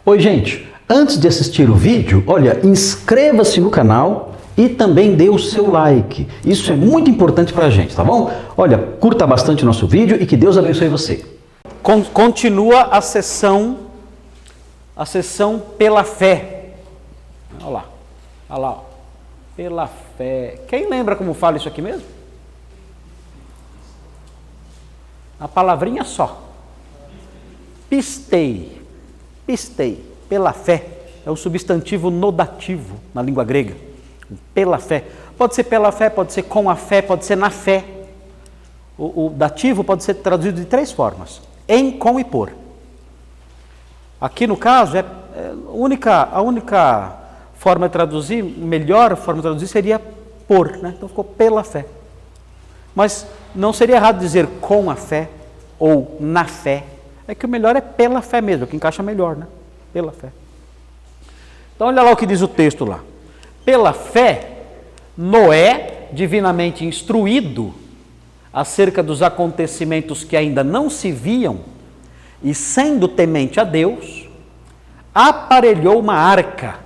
Oi, gente! Antes de assistir o vídeo, olha, inscreva-se no canal e também dê o seu like. Isso é muito importante pra gente, tá bom? Olha, curta bastante o nosso vídeo e que Deus abençoe você. Continua a sessão pela fé. Olha lá, ó. Pela fé. Quem lembra como fala isso aqui mesmo? A palavrinha só. Pistei, pela fé. É o substantivo nodativo na língua grega. Pela fé. Pode ser pela fé, pode ser com a fé, pode ser na fé. O dativo pode ser traduzido de três formas: em, com e por. Aqui no caso, a única forma de traduzir, melhor forma de traduzir seria por, né? Então ficou pela fé. Mas não seria errado dizer com a fé ou na fé. É que o melhor é pela fé mesmo, que encaixa melhor, né? Pela fé. Então olha lá o que diz o texto lá. Pela fé, Noé, divinamente instruído acerca dos acontecimentos que ainda não se viam, e sendo temente a Deus, aparelhou uma arca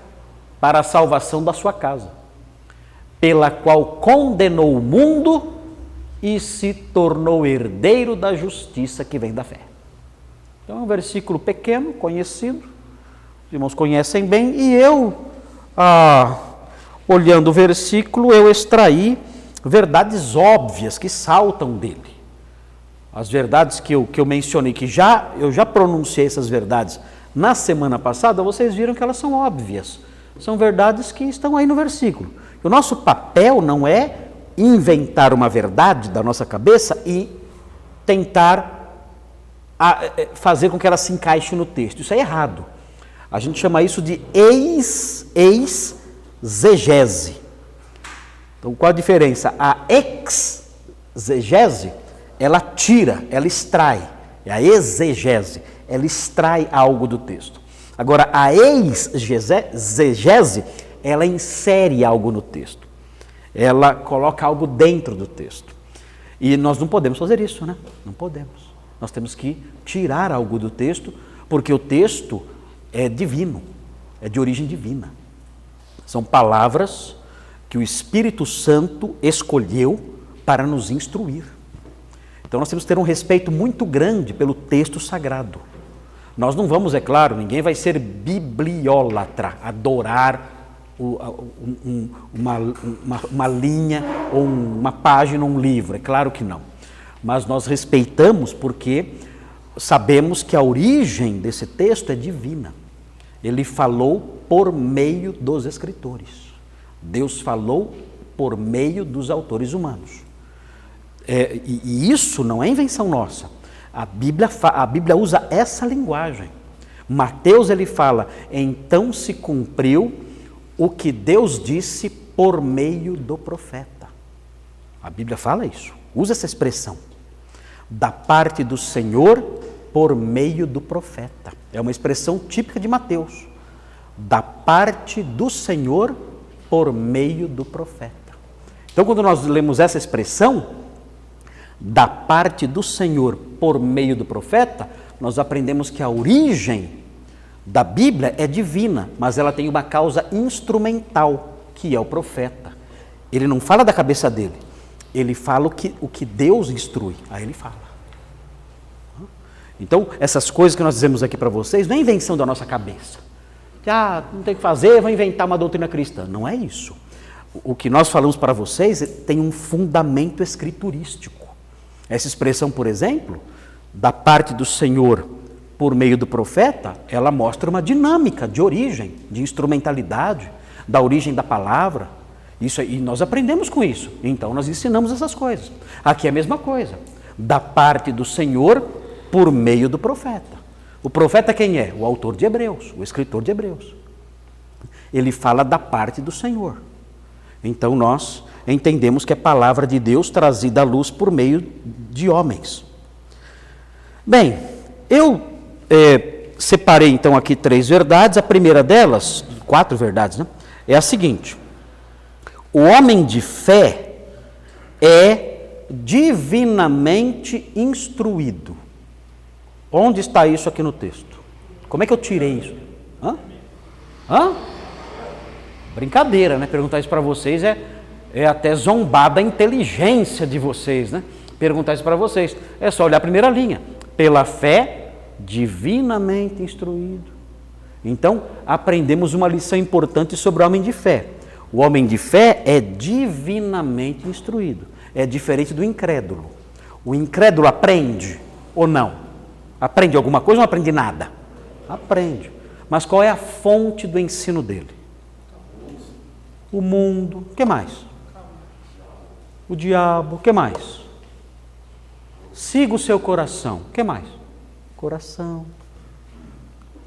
para a salvação da sua casa, pela qual condenou o mundo e se tornou herdeiro da justiça que vem da fé. Então é um versículo pequeno, conhecido, os irmãos conhecem bem, e eu, olhando o versículo, eu extraí verdades óbvias que saltam dele. As verdades que eu mencionei, eu já pronunciei essas verdades na semana passada, vocês viram que elas são óbvias. São verdades que estão aí no versículo. O nosso papel não é inventar uma verdade da nossa cabeça e tentar fazer com que ela se encaixe no texto. Isso é errado. A gente chama isso de exegese. Então, qual a diferença? A exegese, ela tira, ela extrai. É a exegese, ela extrai algo do texto. Agora, a exegese, ela insere algo no texto. Ela coloca algo dentro do texto. E nós não podemos fazer isso, né? Não podemos. Nós temos que tirar algo do texto, porque o texto é divino, é de origem divina. São palavras que o Espírito Santo escolheu para nos instruir. Então nós temos que ter um respeito muito grande pelo texto sagrado. Nós não vamos, é claro, ninguém vai ser bibliólatra, adorar uma linha, ou uma página, um livro, é claro que não. Mas nós respeitamos porque sabemos que a origem desse texto é divina. Ele falou por meio dos escritores. Deus falou por meio dos autores humanos. E isso não é invenção nossa. A Bíblia usa essa linguagem. Mateus, ele fala: então se cumpriu o que Deus disse por meio do profeta. A Bíblia fala isso, usa essa expressão. Da parte do Senhor por meio do profeta. É uma expressão típica de Mateus. Da parte do Senhor por meio do profeta. Então, quando nós lemos essa expressão, da parte do Senhor por meio do profeta, nós aprendemos que a origem da Bíblia é divina, mas ela tem uma causa instrumental, que é o profeta. Ele não fala da cabeça dele, ele fala o que Deus instrui, aí ele fala. Então, essas coisas que nós dizemos aqui para vocês, não é invenção da nossa cabeça. Não tem o que fazer, vou inventar uma doutrina cristã. Não é isso. O que nós falamos para vocês tem um fundamento escriturístico. Essa expressão, por exemplo, da parte do Senhor por meio do profeta, ela mostra uma dinâmica de origem, de instrumentalidade, da origem da palavra. Isso, e nós aprendemos com isso. Então, nós ensinamos essas coisas. Aqui é a mesma coisa. Da parte do Senhor por meio do profeta. O profeta quem é? O autor de Hebreus, o escritor de Hebreus. Ele fala da parte do Senhor. Então nós entendemos que é palavra de Deus trazida à luz por meio de homens. Bem, eu separei então aqui 3 verdades. A primeira delas, 4 verdades, né? É a seguinte: o homem de fé é divinamente instruído. Onde está isso aqui no texto? Como é que eu tirei isso? Hã? Hã? Brincadeira, né? Perguntar isso para vocês é até zombar da inteligência de vocês, né? Perguntar isso para vocês. É só olhar a primeira linha. Pela fé, divinamente instruído. Então, aprendemos uma lição importante sobre o homem de fé. O homem de fé é divinamente instruído. É diferente do incrédulo. O incrédulo aprende ou não? Aprende alguma coisa ou não aprende nada? Aprende. Mas qual é a fonte do ensino dele? O mundo. O que mais? O diabo. O que mais? Siga o seu coração. O que mais? Coração.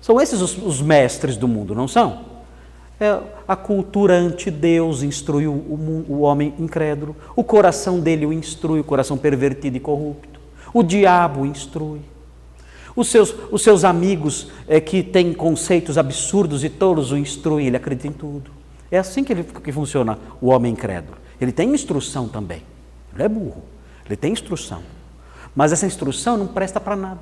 São esses os mestres do mundo, não são? A cultura anti-Deus instrui o homem incrédulo. O coração dele o instrui, o coração pervertido e corrupto. O diabo o instrui. Os seus amigos que têm conceitos absurdos e tolos o instruem, ele acredita em tudo. É assim que funciona o homem incrédulo. Ele tem instrução também. Ele é burro. Ele tem instrução. Mas essa instrução não presta para nada.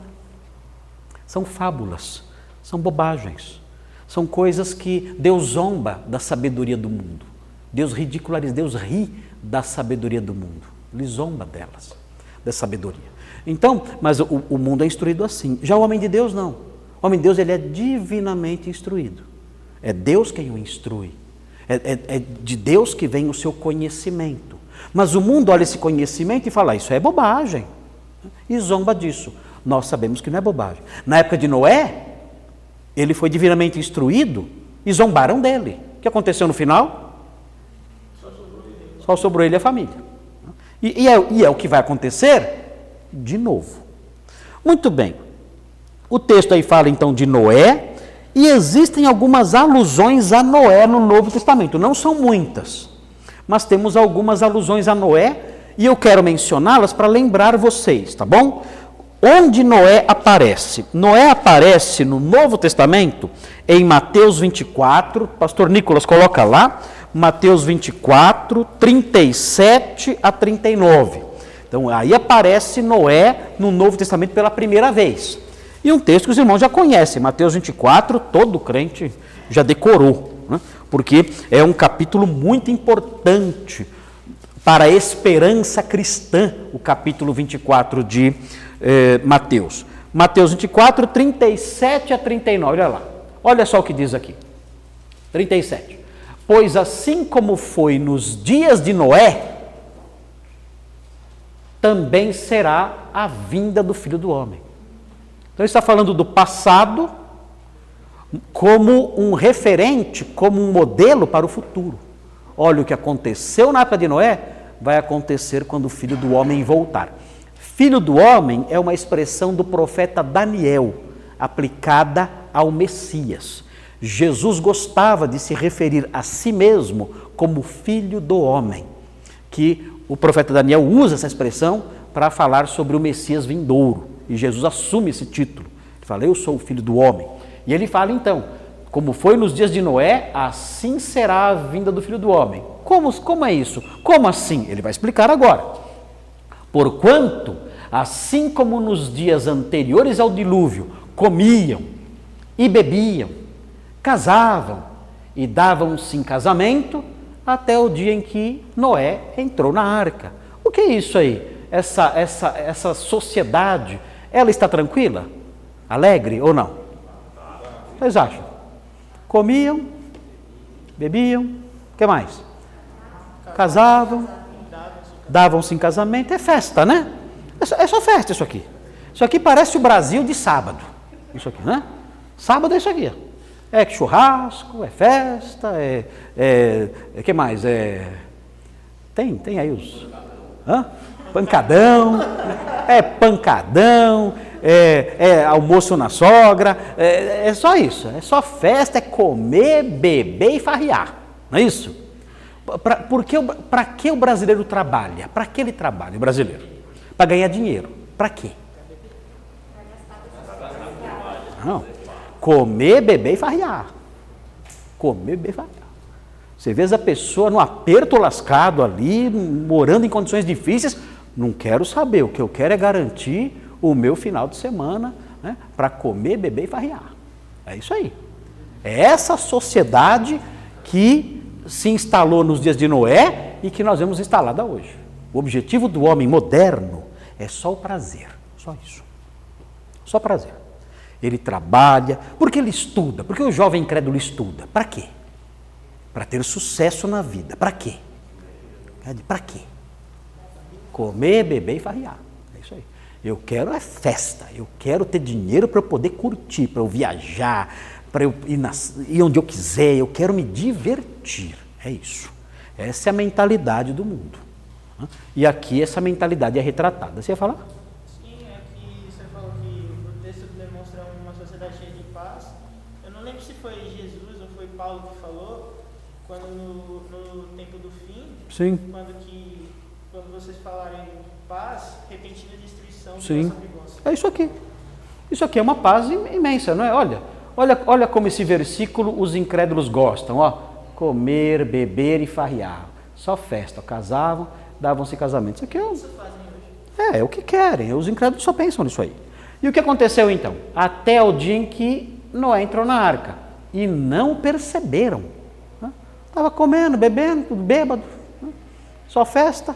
São fábulas, são bobagens. São coisas que Deus zomba da sabedoria do mundo. Deus ridiculariza, Deus ri da sabedoria do mundo. Ele zomba delas, da sabedoria. Então, mas o mundo é instruído assim. Já o homem de Deus não. O homem de Deus ele é divinamente instruído. É Deus quem o instrui. É de Deus que vem o seu conhecimento. Mas o mundo olha esse conhecimento e fala, isso é bobagem. E zomba disso. Nós sabemos que não é bobagem. Na época de Noé, ele foi divinamente instruído e zombaram dele. O que aconteceu no final? Só sobrou ele e a família. E é o que vai acontecer de novo. Muito bem. O texto aí fala então de Noé e existem algumas alusões a Noé no Novo Testamento. Não são muitas, mas temos algumas alusões a Noé e eu quero mencioná-las para lembrar vocês, tá bom? Onde Noé aparece? Noé aparece no Novo Testamento em Mateus 24, pastor Nicolas coloca lá, Mateus 24, 37 a 39. Então aí aparece Noé no Novo Testamento pela primeira vez. E um texto que os irmãos já conhecem, Mateus 24, todo crente já decorou, né? Porque é um capítulo muito importante para a esperança cristã, o capítulo 24 de Mateus. Mateus 24, 37 a 39, olha lá. Olha só o que diz aqui. 37. Pois assim como foi nos dias de Noé, também será a vinda do Filho do Homem. Então ele está falando do passado como um referente, como um modelo para o futuro. Olha o que aconteceu na época de Noé, vai acontecer quando o Filho do Homem voltar. Filho do homem é uma expressão do profeta Daniel, aplicada ao Messias. Jesus gostava de se referir a si mesmo como filho do homem, que o profeta Daniel usa essa expressão para falar sobre o Messias vindouro. E Jesus assume esse título. Ele fala, eu sou o filho do homem. E ele fala então, como foi nos dias de Noé, assim será a vinda do Filho do Homem. Como é isso? Como assim? Ele vai explicar agora. Porquanto, assim como nos dias anteriores ao dilúvio, comiam e bebiam, casavam e davam-se em casamento, até o dia em que Noé entrou na arca. O que é isso aí? Essa sociedade, ela está tranquila? Alegre ou não? Vocês acham? Comiam, bebiam, o que mais? Casavam, davam-se em casamento, é festa, né? É só festa isso aqui. Isso aqui parece o Brasil de sábado. Isso aqui, né? Sábado é isso aqui. É churrasco, é festa, o que mais? Tem aí os... Pancadão, pancadão, almoço na sogra, é só isso, é só festa, é comer, beber e farrear, não é isso? Para que o brasileiro trabalha? Para que ele trabalha, o brasileiro? Para ganhar dinheiro. Para quê? Não. Comer, beber e farrear. Comer, beber e farrear. Você vê a pessoa no aperto lascado ali, morando em condições difíceis, não quero saber, o que eu quero é garantir o meu final de semana, né, para comer, beber e farrear. É isso aí. É essa sociedade que se instalou nos dias de Noé e que nós vemos instalada hoje. O objetivo do homem moderno é só o prazer, só isso. Só prazer. Ele trabalha, porque ele estuda, porque o jovem incrédulo estuda. Para quê? Para ter sucesso na vida. Para quê? Para quê? Comer, beber e farrear. É isso aí. Eu quero é festa, eu quero ter dinheiro para eu poder curtir, para eu viajar, para eu ir onde eu quiser, eu quero me divertir. É isso. Essa é a mentalidade do mundo. E aqui essa mentalidade é retratada. Você ia falar? Sim, aqui você falou que o texto demonstra uma sociedade cheia de paz. Eu não lembro se foi Jesus ou foi Paulo que falou, quando no tempo do fim, Sim. quando vocês falarem paz, repentina destruição Sim. sobre vós. É isso aqui. Isso aqui é uma paz imensa, não é? Olha como esse versículo os incrédulos gostam, ó. Comer, beber e farrear. Só festa, casavam, davam-se casamento. Isso aqui é o que querem. Os incrédulos só pensam nisso aí. E o que aconteceu então? Até o dia em que Noé entrou na arca. E não perceberam. Estava comendo, bebendo, tudo bêbado. Só festa.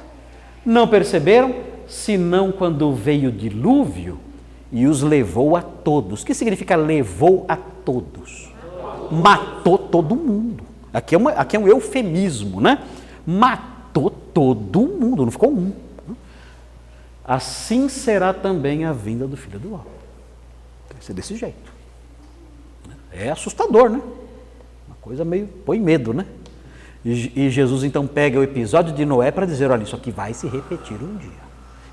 Não perceberam, senão quando veio o dilúvio e os levou a todos. O que significa levou a todos? Matou todo mundo. Aqui é um eufemismo, né? Matou todo mundo, não ficou um. Assim será também a vinda do Filho do Homem. Vai ser desse jeito. É assustador, né? Uma coisa meio, põe medo, né? E Jesus então pega o episódio de Noé para dizer, olha, isso aqui vai se repetir um dia.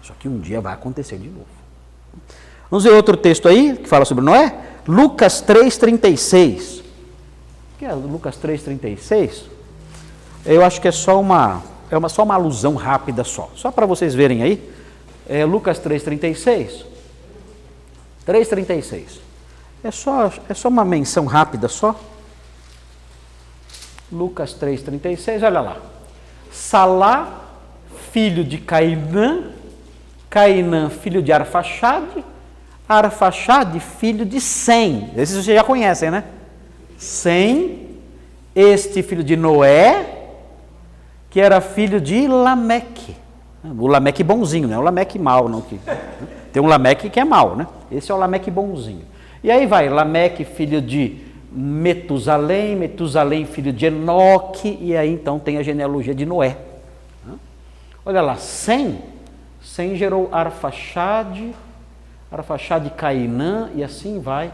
Isso aqui um dia vai acontecer de novo. Vamos ver outro texto aí, que fala sobre Noé? Lucas 3,36. O que é Lucas 3,36? Eu acho que é só uma alusão rápida só para vocês verem aí. É Lucas 3,36. 3,36. É só uma menção rápida só. Lucas 3,36, olha lá. Salá, filho de Cainã, Cainã, filho de Arfaxade, Arfaxade, filho de Sem. Esses vocês já conhecem, né? Sem, este filho de Noé, que era filho de Lameque. O Lameque bonzinho, não é o Lameque mau, não. Tem um Lameque que é mau, né? Esse é o Lameque bonzinho. E aí vai, Lameque, filho de Metusalém, Metusalém, filho de Enoque, e aí então tem a genealogia de Noé. Olha lá, Sem gerou Arfaxade, Arfaxade Cainã, e assim vai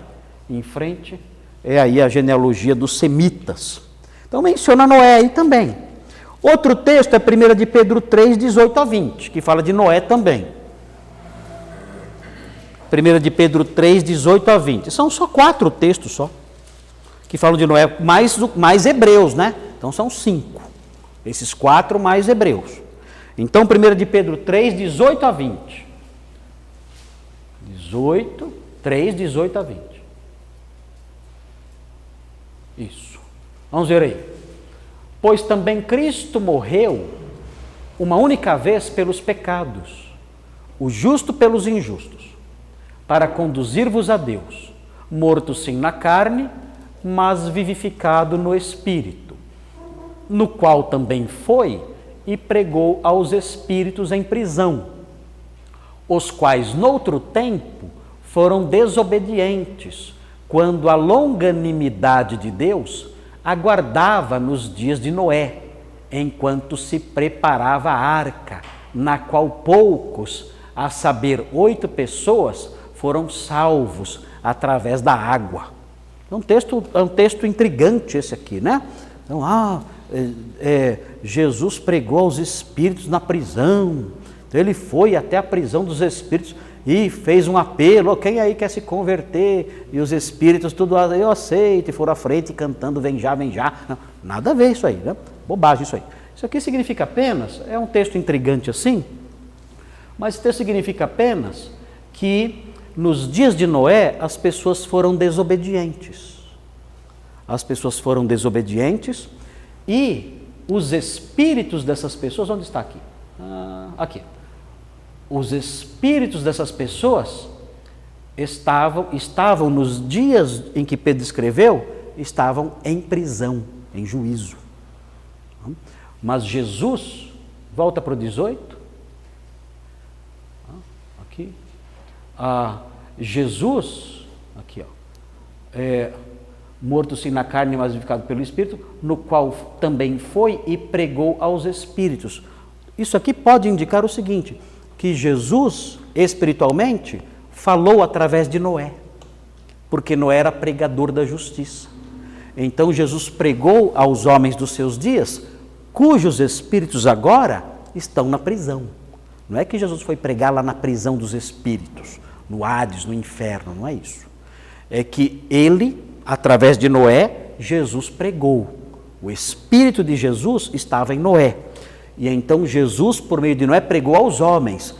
em frente. É aí a genealogia dos semitas. Então menciona Noé aí também. Outro texto é 1 de Pedro 3, 18 a 20, que fala de Noé também. 1 de Pedro 3, 18 a 20. São só 4 textos só, que falam de Noé, mais hebreus, né? Então são 5. Esses 4 mais hebreus. Então 1 de Pedro 3, 18 a 20. 3, 18 a 20. Isso. Vamos ver aí. Pois também Cristo morreu uma única vez pelos pecados, o justo pelos injustos, para conduzir-vos a Deus, morto sim na carne, mas vivificado no Espírito, no qual também foi e pregou aos espíritos em prisão, os quais noutro tempo foram desobedientes, quando a longanimidade de Deus aguardava nos dias de Noé, enquanto se preparava a arca, na qual poucos, a saber 8 pessoas, foram salvos através da água. É um texto intrigante esse aqui, né? Então, Jesus pregou aos espíritos na prisão. Então, ele foi até a prisão dos espíritos e fez um apelo, quem aí quer se converter? E os espíritos, tudo, eu aceito, e foram à frente cantando, vem já, vem já. Não, nada a ver isso aí, né? Bobagem isso aí. Isso aqui significa apenas, é um texto intrigante assim, mas esse texto significa apenas que nos dias de Noé as pessoas foram desobedientes. As pessoas foram desobedientes e os espíritos dessas pessoas, onde está aqui? Aqui. Os espíritos dessas pessoas estavam nos dias em que Pedro escreveu estavam em prisão, em juízo. Mas Jesus, volta para o 18. Aqui. Jesus, aqui ó, morto sim na carne, mas vivificado pelo Espírito, no qual também foi e pregou aos Espíritos. Isso aqui pode indicar o seguinte, que Jesus, espiritualmente, falou através de Noé, porque Noé era pregador da justiça. Então Jesus pregou aos homens dos seus dias, cujos espíritos agora estão na prisão. Não é que Jesus foi pregar lá na prisão dos espíritos, no Hades, no inferno, não é isso. É que ele, através de Noé, Jesus pregou. O Espírito de Jesus estava em Noé. E então Jesus, por meio de Noé, pregou aos homens,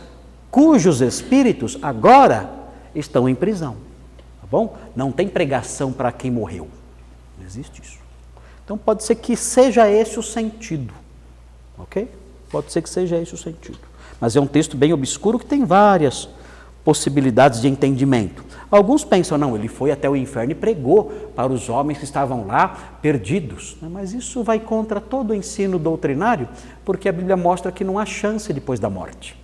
cujos espíritos agora estão em prisão. Tá bom? Não tem pregação para quem morreu. Não existe isso. Então pode ser que seja esse o sentido. Ok? Pode ser que seja esse o sentido. Mas é um texto bem obscuro que tem várias possibilidades de entendimento. Alguns pensam, não, ele foi até o inferno e pregou para os homens que estavam lá perdidos. Mas isso vai contra todo o ensino doutrinário, porque a Bíblia mostra que não há chance depois da morte.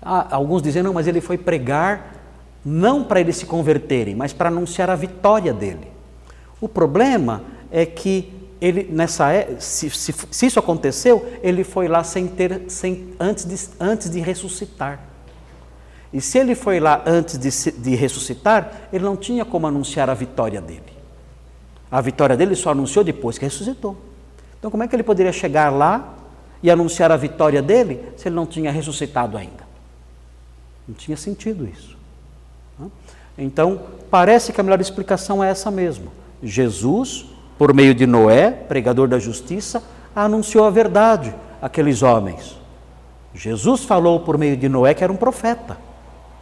Alguns dizem, não, mas ele foi pregar não para eles se converterem, mas para anunciar a vitória dele. O problema é que ele, se isso aconteceu, ele foi lá antes de ressuscitar. E se ele foi lá antes de ressuscitar, ele não tinha como anunciar a vitória dele. A vitória dele só anunciou depois que ressuscitou. Então como é que ele poderia chegar lá e anunciar a vitória dele se ele não tinha ressuscitado ainda? Não tinha sentido isso. Então parece que a melhor explicação é essa mesmo. Jesus, por meio de Noé, pregador da justiça, anunciou a verdade àqueles homens. Jesus falou por meio de Noé que era um profeta,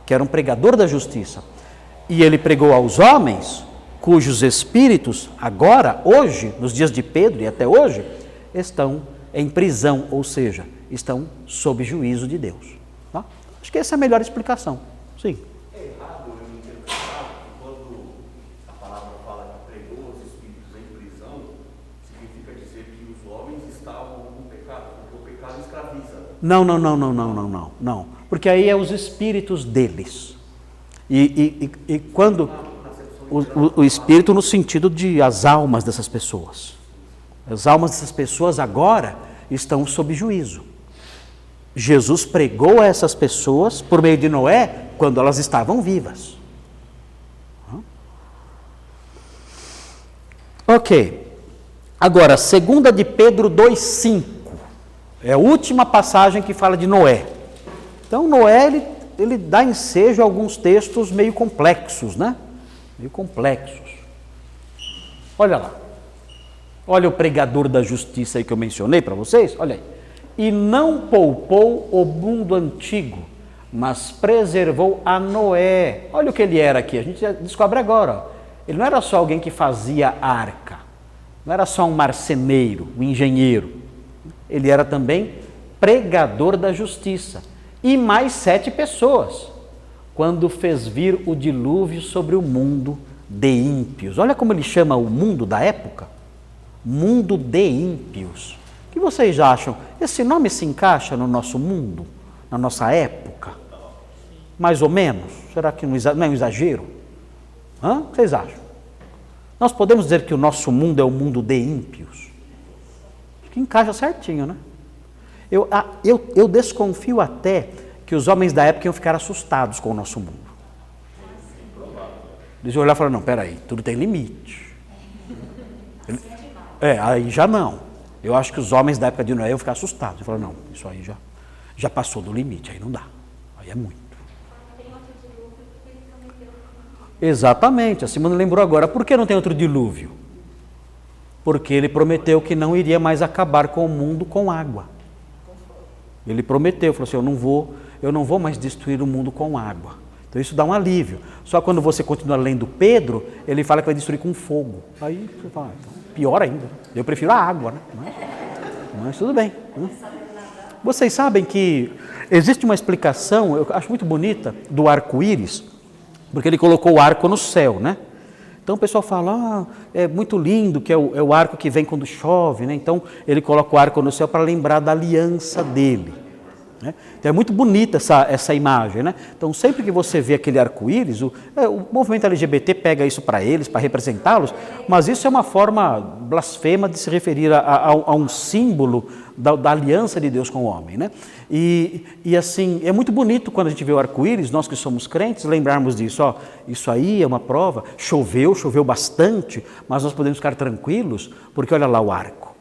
que era um pregador da justiça. E ele pregou aos homens, cujos espíritos agora, hoje, nos dias de Pedro e até hoje, estão em prisão, ou seja, estão sob juízo de Deus. Tá? Acho que essa é a melhor explicação. Sim. É errado eu interpretar que quando a palavra fala que pregou os espíritos em prisão, significa dizer que os homens estavam com pecado, porque o pecado escraviza. Não. Porque aí é os espíritos deles. E quando o espírito no sentido de as almas dessas pessoas. As almas dessas pessoas agora estão sob juízo. Jesus pregou a essas pessoas por meio de Noé quando elas estavam vivas. Ok. Agora, 2 de Pedro 2,5. É a última passagem que fala de Noé. Então, Noé, ele dá ensejo a alguns textos meio complexos, né? Meio complexos. Olha lá. Olha o pregador da justiça aí que eu mencionei para vocês. Olha aí. E não poupou o mundo antigo, mas preservou a Noé. Olha o que ele era aqui. A gente descobre agora. Ó. Ele não era só alguém que fazia arca. Não era só um marceneiro, um engenheiro. Ele era também pregador da justiça. E mais 7 pessoas, quando fez vir o dilúvio sobre o mundo de ímpios. Olha como ele chama o mundo da época. Mundo de ímpios. O que vocês acham? Esse nome se encaixa no nosso mundo, na nossa época? Mais ou menos? Será que não é um exagero? O que vocês acham? Nós podemos dizer que o nosso mundo é o mundo de ímpios? Que encaixa certinho, né? Eu desconfio até que os homens da época iam ficar assustados com o nosso mundo. Eles iam olhar e falar, não, peraí, tudo tem limite. Aí já não. Eu acho que os homens da época de Noé iam ficar assustados. Eu falo, não, isso aí já passou do limite, aí não dá. Aí é muito. Exatamente, a Simone lembrou agora. Por que não tem outro dilúvio? Porque ele prometeu que não iria mais acabar com o mundo com água. Ele prometeu, falou assim, eu não vou mais destruir o mundo com água. Então isso dá um alívio. Só quando você continua lendo Pedro, ele fala que vai destruir com fogo. Aí você fala, então, pior ainda. Eu prefiro a água, né? Mas tudo bem. Né? Vocês sabem que existe uma explicação, eu acho muito bonita, do arco-íris, porque ele colocou o arco no céu, né? Então o pessoal fala, é muito lindo, que é o arco que vem quando chove, né? Então ele coloca o arco no céu para lembrar da aliança dele. Né? Então é muito bonita essa imagem, né? Então sempre que você vê aquele arco-íris, o movimento LGBT pega isso para eles, para representá-los, mas isso é uma forma blasfema de se referir a um símbolo da aliança de Deus com o homem, né? E assim, é muito bonito quando a gente vê o arco-íris, nós que somos crentes, lembrarmos disso, ó, isso aí é uma prova, choveu bastante, mas nós podemos ficar tranquilos, porque olha lá o arco.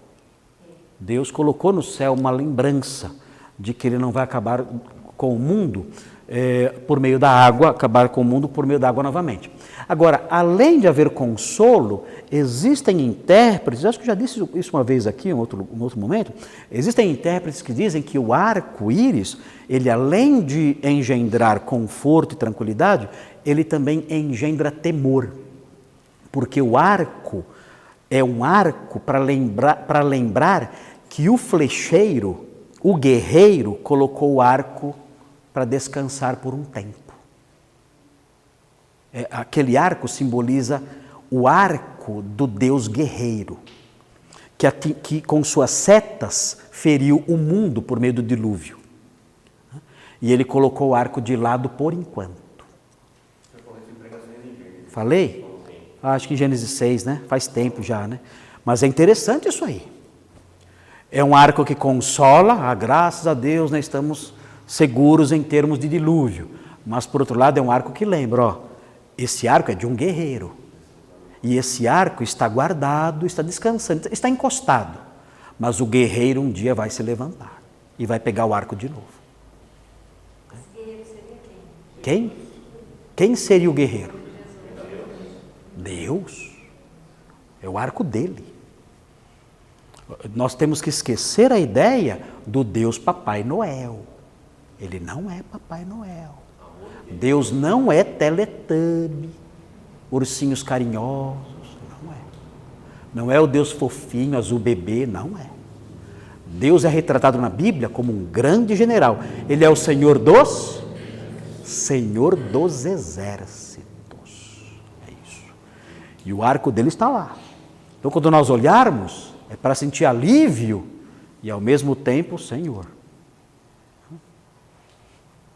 Deus colocou no céu uma lembrança de que ele não vai acabar com o mundo por meio da água, acabar com o mundo por meio da água novamente. Agora, além de haver consolo, existem intérpretes, acho que já disse isso uma vez aqui, em outro momento, existem intérpretes que dizem que o arco-íris, ele além de engendrar conforto e tranquilidade, ele também engendra temor, porque o arco é um arco para lembrar que o flecheiro, o guerreiro, colocou o arco para descansar por um tempo. Aquele arco simboliza o arco do Deus guerreiro, que com suas setas feriu o mundo por meio do dilúvio. E ele colocou o arco de lado por enquanto. Falei? Acho que em Gênesis 6, né? Faz tempo já, né? Mas é interessante isso aí. É um arco que consola, graças a Deus, nós estamos seguros em termos de dilúvio. Mas, por outro lado, é um arco que lembra, esse arco é de um guerreiro. E esse arco está guardado, está descansando, está encostado. Mas o guerreiro um dia vai se levantar e vai pegar o arco de novo. Esse guerreiro seria quem? Quem seria o guerreiro? Deus. É o arco dele. Nós temos que esquecer a ideia do Deus Papai Noel. Ele não é Papai Noel. Deus não é Teletubby, ursinhos carinhosos, não é. Não é o Deus fofinho, azul bebê, não é. Deus é retratado na Bíblia como um grande general. Ele é o Senhor dos exércitos. É isso. E o arco dele está lá. Então, quando nós olharmos, é para sentir alívio e, ao mesmo tempo, Senhor.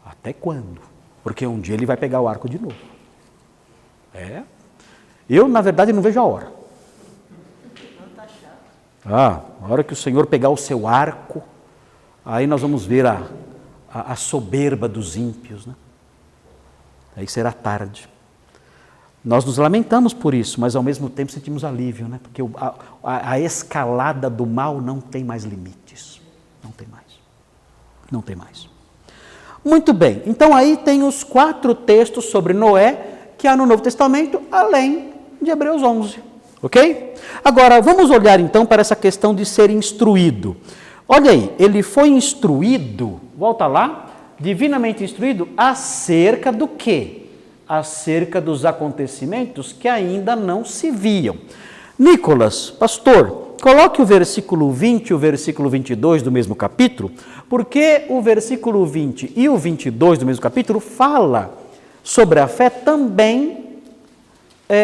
Até quando? Porque um dia ele vai pegar o arco de novo. Eu, na verdade, não vejo a hora. A hora que o Senhor pegar o seu arco, aí nós vamos ver a soberba dos ímpios, né? Aí será tarde. Nós nos lamentamos por isso, mas ao mesmo tempo sentimos alívio, né? Porque a escalada do mal não tem mais limites. Não tem mais. Não tem mais. Muito bem, então aí tem os 4 textos sobre Noé que há no Novo Testamento, além de Hebreus 11, ok? Agora, vamos olhar então para essa questão de ser instruído. Olha aí, ele foi instruído, volta lá, divinamente instruído acerca do quê? Acerca dos acontecimentos que ainda não se viam. Nicolas, pastor, coloque o versículo 20 e o versículo 22 do mesmo capítulo, porque o versículo 20 e o 22 do mesmo capítulo fala sobre a fé também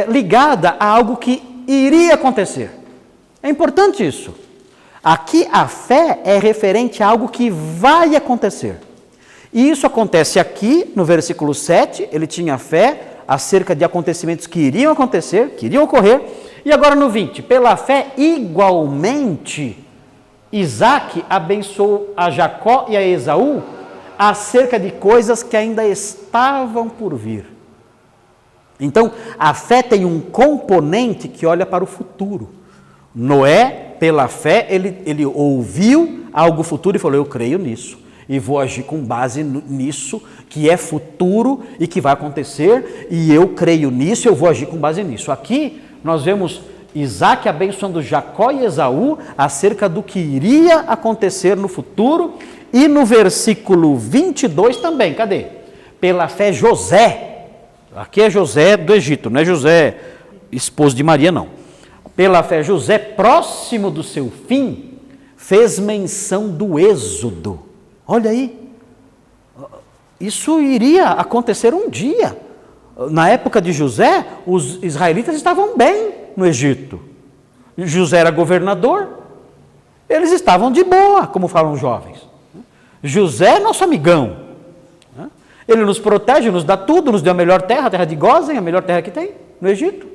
ligada a algo que iria acontecer. É importante isso. Aqui a fé é referente a algo que vai acontecer. E isso acontece aqui no versículo 7, ele tinha fé acerca de acontecimentos que iriam acontecer, que iriam ocorrer. E agora no 20, pela fé igualmente, Isaac abençoou a Jacó e a Esaú acerca de coisas que ainda estavam por vir. Então, a fé tem um componente que olha para o futuro. Noé, pela fé, ele ouviu algo futuro e falou, eu creio nisso. E vou agir com base nisso, que é futuro e que vai acontecer, e eu creio nisso, eu vou agir com base nisso. Aqui, nós vemos Isaac abençoando Jacó e Esaú acerca do que iria acontecer no futuro, e no versículo 22 também, cadê? Pela fé José, aqui é José do Egito, não é José, esposo de Maria, não. Pela fé José, próximo do seu fim, fez menção do êxodo. Olha aí, isso iria acontecer um dia. Na época de José, os israelitas estavam bem no Egito. José era governador, eles estavam de boa, como falam os jovens. José é nosso amigão. Ele nos protege, nos dá tudo, nos deu a melhor terra, a terra de Gósen, a melhor terra que tem no Egito.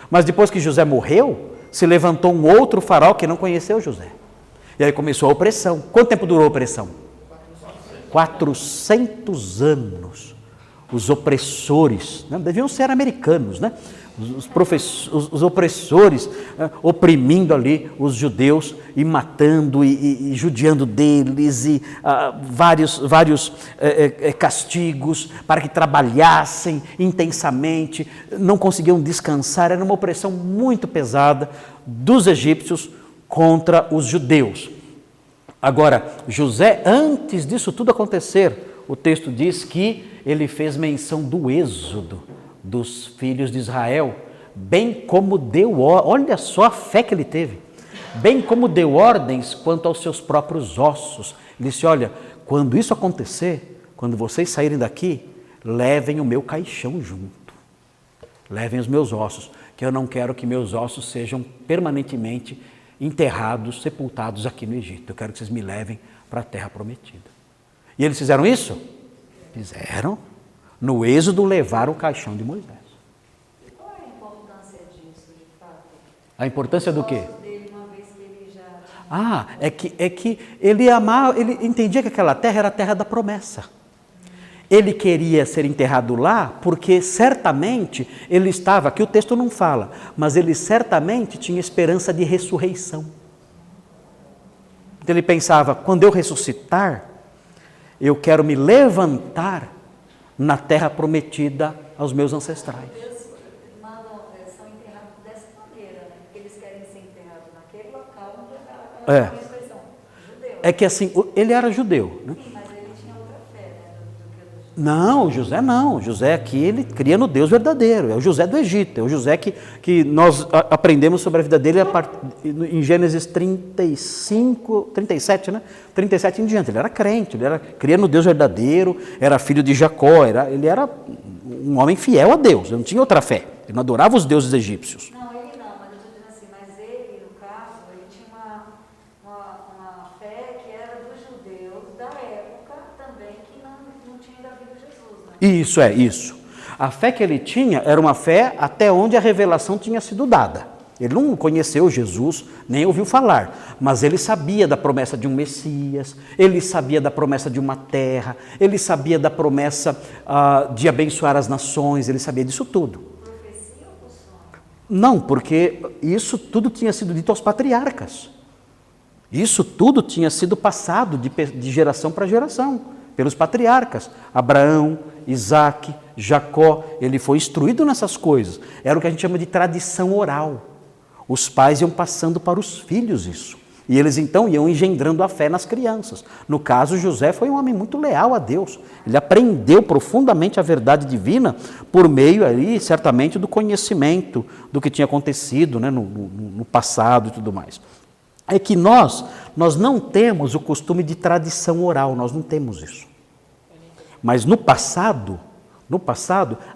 Mas depois que José morreu, se levantou um outro faraó que não conheceu José. E aí começou a opressão. Quanto tempo durou a opressão? 400 anos. Os opressores, né, deviam ser americanos, né? Os opressores oprimindo ali os judeus e matando e judiando deles e vários castigos para que trabalhassem intensamente, não conseguiam descansar. Era uma opressão muito pesada dos egípcios contra os judeus. Agora, José, antes disso tudo acontecer, o texto diz que ele fez menção do êxodo dos filhos de Israel, bem como deu, olha só a fé que ele teve, bem como deu ordens quanto aos seus próprios ossos. Ele disse, olha, quando isso acontecer, quando vocês saírem daqui, levem o meu caixão junto, levem os meus ossos, que eu não quero que meus ossos sejam permanentemente enterrados, sepultados aqui no Egito. Eu quero que vocês me levem para a terra prometida. E eles fizeram isso? Fizeram. No Êxodo levaram o caixão de Moisés. Qual é a importância disso, de fato? A importância do quê? Dele, uma vez que ele já... É que ele amava, ele entendia que aquela terra era a terra da promessa. Ele queria ser enterrado lá porque certamente ele estava, aqui o texto não fala, mas ele certamente tinha esperança de ressurreição. Então ele pensava, quando eu ressuscitar, eu quero me levantar na terra prometida aos meus ancestrais. Deus são enterrados dessa maneira, né? Porque eles querem ser enterrados naquele local onde a ressurreição. Judeu. É que assim, ele era judeu, né? Sim, mas ele tinha outra fé, né? Do que o dos judeus. Não, José não. José aqui, ele cria no Deus verdadeiro. É o José do Egito. É o José que nós aprendemos sobre a vida dele em Gênesis 35, 37, né? 37 em diante. Ele era crente, cria no Deus verdadeiro, era filho de Jacó, ele era um homem fiel a Deus. Ele não tinha outra fé. Ele não adorava os deuses egípcios. Não, ele não, mas eu estou dizendo assim, mas ele, no caso, ele tinha uma fé que era dos judeus da época também, que não tinha ainda vindo Jesus, né? Isso. A fé que ele tinha era uma fé até onde a revelação tinha sido dada. Ele não conheceu Jesus, nem ouviu falar, mas ele sabia da promessa de um Messias, ele sabia da promessa de uma terra, ele sabia da promessa de abençoar as nações, ele sabia disso tudo. Profecia ou sonho? Não, porque isso tudo tinha sido dito aos patriarcas. Isso tudo tinha sido passado de geração para geração, pelos patriarcas. Abraão, Isaac, Jacó, ele foi instruído nessas coisas. Era o que a gente chama de tradição oral. Os pais iam passando para os filhos isso. E eles então iam engendrando a fé nas crianças. No caso, José foi um homem muito leal a Deus. Ele aprendeu profundamente a verdade divina por meio aí, certamente, do conhecimento do que tinha acontecido, né, no passado e tudo mais. É que nós não temos o costume de tradição oral, nós não temos isso. Mas no passado,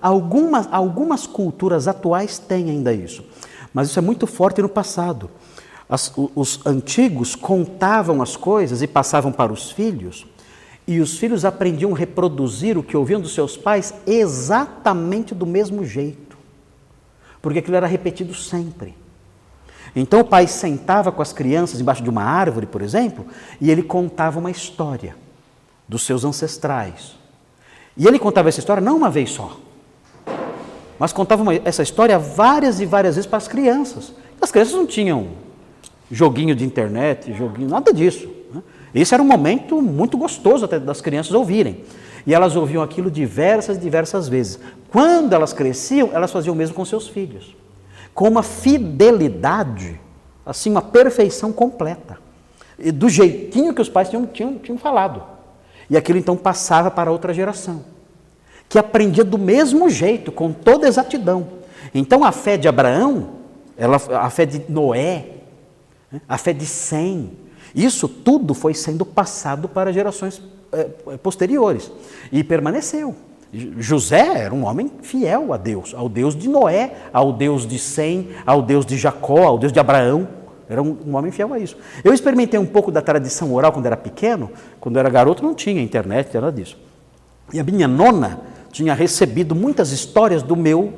algumas culturas atuais têm ainda isso. Mas isso é muito forte no passado. Os antigos contavam as coisas e passavam para os filhos, e os filhos aprendiam a reproduzir o que ouviam dos seus pais exatamente do mesmo jeito, porque aquilo era repetido sempre. Então o pai sentava com as crianças embaixo de uma árvore, por exemplo, e ele contava uma história dos seus ancestrais. E ele contava essa história não uma vez só, mas contava essa história várias e várias vezes para as crianças. As crianças não tinham joguinho de internet, nada disso, né? Esse era um momento muito gostoso até das crianças ouvirem. E elas ouviam aquilo diversas vezes. Quando elas cresciam, elas faziam o mesmo com seus filhos. Com uma fidelidade, assim, uma perfeição completa. E do jeitinho que os pais tinham falado. E aquilo então passava para outra geração, que aprendia do mesmo jeito, com toda exatidão. Então a fé de Abraão, a fé de Noé, a fé de Sem, isso tudo foi sendo passado para gerações posteriores. E permaneceu. José era um homem fiel a Deus, ao Deus de Noé, ao Deus de Sem, ao Deus de Jacó, ao Deus de Abraão. Era um homem fiel a isso. Eu experimentei um pouco da tradição oral quando era pequeno. Quando eu era garoto não tinha internet, nada disso. E a minha nona tinha recebido muitas histórias do meu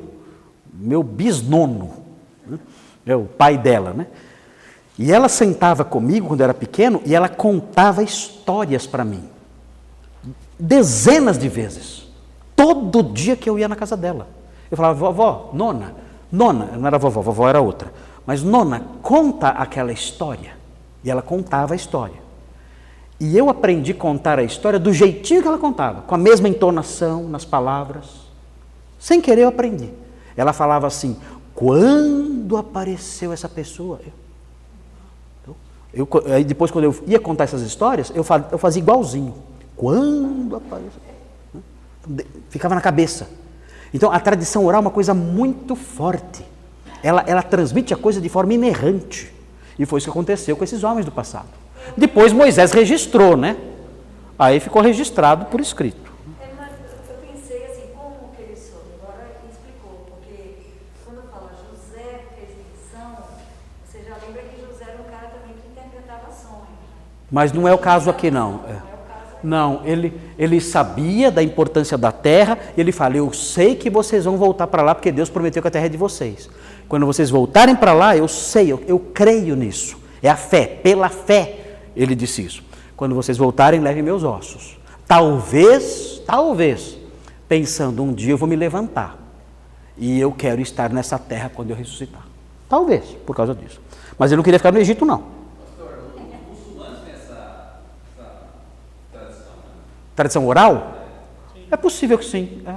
bisnono, né? O pai dela, né? E ela sentava comigo quando eu era pequeno e ela contava histórias para mim. Dezenas de vezes. Todo dia que eu ia na casa dela. Eu falava, vovó, nona, não era vovó era outra. Mas nona, conta aquela história. E ela contava a história. E eu aprendi a contar a história do jeitinho que ela contava, com a mesma entonação nas palavras. Sem querer eu aprendi. Ela falava assim, quando apareceu essa pessoa? Aí depois, quando eu ia contar essas histórias, eu fazia igualzinho. Quando apareceu? Ficava na cabeça. Então, a tradição oral é uma coisa muito forte. Ela transmite a coisa de forma inerrante. E foi isso que aconteceu com esses homens do passado. Depois Moisés registrou, né? Aí ficou registrado por escrito. Mas eu pensei assim, como que ele soube? Agora ele explicou, porque quando fala José fez missão, você já lembra que José era um cara também que interpretava sonhos. Mas não é o caso aqui, não. Não, ele sabia da importância da terra, e ele fala, eu sei que vocês vão voltar para lá, porque Deus prometeu que a terra é de vocês. Quando vocês voltarem para lá, eu sei, eu creio nisso. É a fé, pela fé, ele disse isso. Quando vocês voltarem, levem meus ossos. Talvez, pensando, um dia eu vou me levantar, e eu quero estar nessa terra quando eu ressuscitar. Talvez, por causa disso. Mas ele não queria ficar no Egito, não. Tradição oral? É possível que sim. É.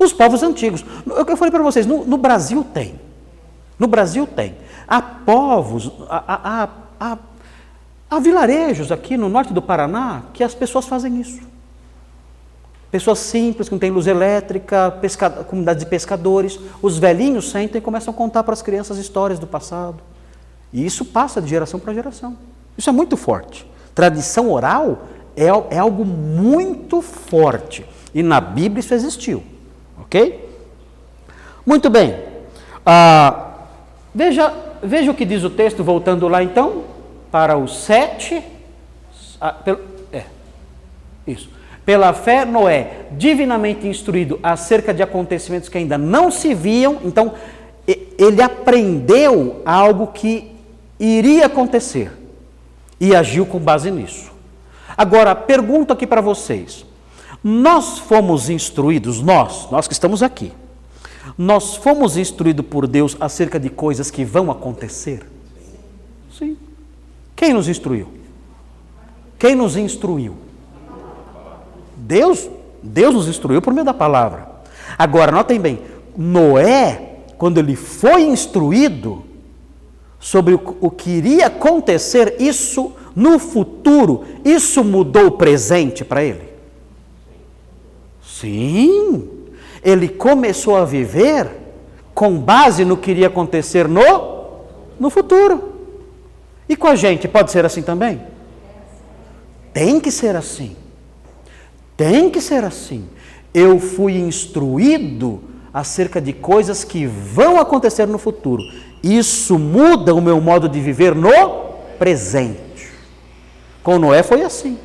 Os povos antigos. Eu falei para vocês, no Brasil tem. No Brasil tem. Há povos, há vilarejos aqui no norte do Paraná que as pessoas fazem isso. Pessoas simples, que não têm luz elétrica, comunidades de pescadores. Os velhinhos sentem e começam a contar para as crianças histórias do passado. E isso passa de geração para geração. Isso é muito forte. Tradição oral é algo muito forte. E na Bíblia isso existiu. Ok? Muito bem. Veja o que diz o texto, voltando lá então, para o 7. Isso. Pela fé, Noé, divinamente instruído acerca de acontecimentos que ainda não se viam, então ele aprendeu algo que iria acontecer e agiu com base nisso. Agora, pergunto aqui para vocês, nós fomos instruídos, nós que estamos aqui, nós fomos instruídos por Deus acerca de coisas que vão acontecer? Sim. Quem nos instruiu? Quem nos instruiu? Deus nos instruiu por meio da palavra. Agora, notem bem, Noé, quando ele foi instruído sobre o que iria acontecer, isso no futuro, isso mudou o presente para ele? Sim, ele começou a viver com base no que iria acontecer no futuro. E com a gente, pode ser assim também? Tem que ser assim. Tem que ser assim. Eu fui instruído acerca de coisas que vão acontecer no futuro. Isso muda o meu modo de viver no presente. Com Noé foi assim.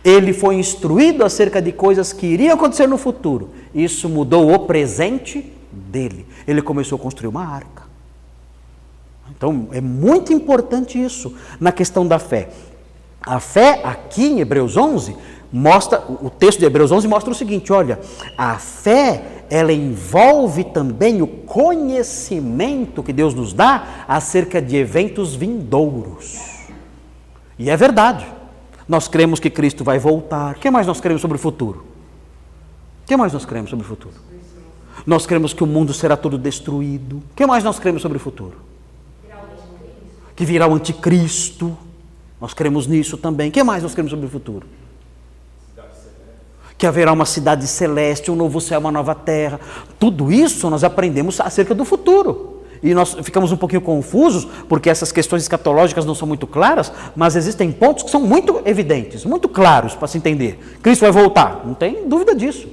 Ele foi instruído acerca de coisas que iriam acontecer no futuro. Isso mudou o presente dele. Ele começou a construir uma arca. Então, é muito importante isso na questão da fé. A fé, aqui em Hebreus 11, o texto de Hebreus 11 mostra o seguinte, olha, a fé, ela envolve também o conhecimento que Deus nos dá acerca de eventos vindouros. E é verdade. Nós cremos que Cristo vai voltar. O que mais nós cremos sobre o futuro? O que mais nós cremos sobre o futuro? Nós cremos que o mundo será todo destruído. O que mais nós cremos sobre o futuro? Que virá o anticristo. Nós cremos nisso também. O que mais nós cremos sobre o futuro? Que haverá uma cidade celeste, um novo céu, uma nova terra. Tudo isso nós aprendemos acerca do futuro. E nós ficamos um pouquinho confusos, porque essas questões escatológicas não são muito claras, mas existem pontos que são muito evidentes, muito claros para se entender. Cristo vai voltar, não tem dúvida disso.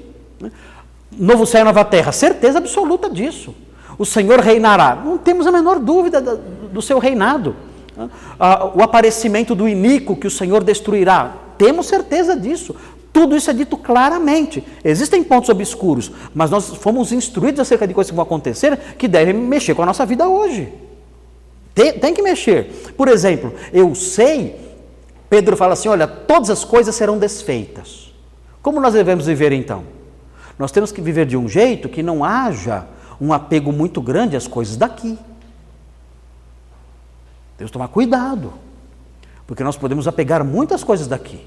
novo céu e nova terra, certeza absoluta disso. O Senhor reinará, não temos a menor dúvida do seu reinado. O aparecimento do iníquo que o Senhor destruirá, temos certeza disso. Tudo isso é dito claramente. Existem pontos obscuros, mas nós fomos instruídos acerca de coisas que vão acontecer que devem mexer com a nossa vida hoje. Tem que mexer. Por exemplo, eu sei, Pedro fala assim, olha, todas as coisas serão desfeitas. Como nós devemos viver então? Nós temos que viver de um jeito que não haja um apego muito grande às coisas daqui. Temos que tomar cuidado, porque nós podemos apegar muitas coisas daqui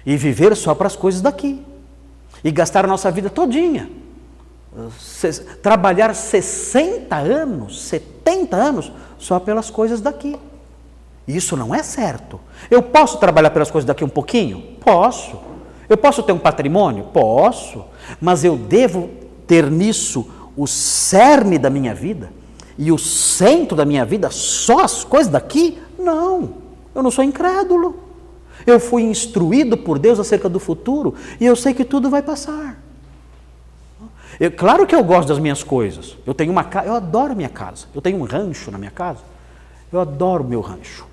e viver só para as coisas daqui e gastar a nossa vida todinha, trabalhar 60 anos, 70 anos só pelas coisas daqui. Isso não é certo. Eu posso trabalhar pelas coisas daqui um pouquinho? Posso. Eu posso ter um patrimônio? Posso. Mas eu devo ter nisso o cerne da minha vida e o centro da minha vida, só as coisas daqui? Não. Eu não sou incrédulo. Eu fui instruído por Deus acerca do futuro e eu sei que tudo vai passar. Claro que eu gosto das minhas coisas. Eu tenho uma casa, eu adoro a minha casa. Eu tenho um rancho na minha casa. Eu adoro o meu rancho.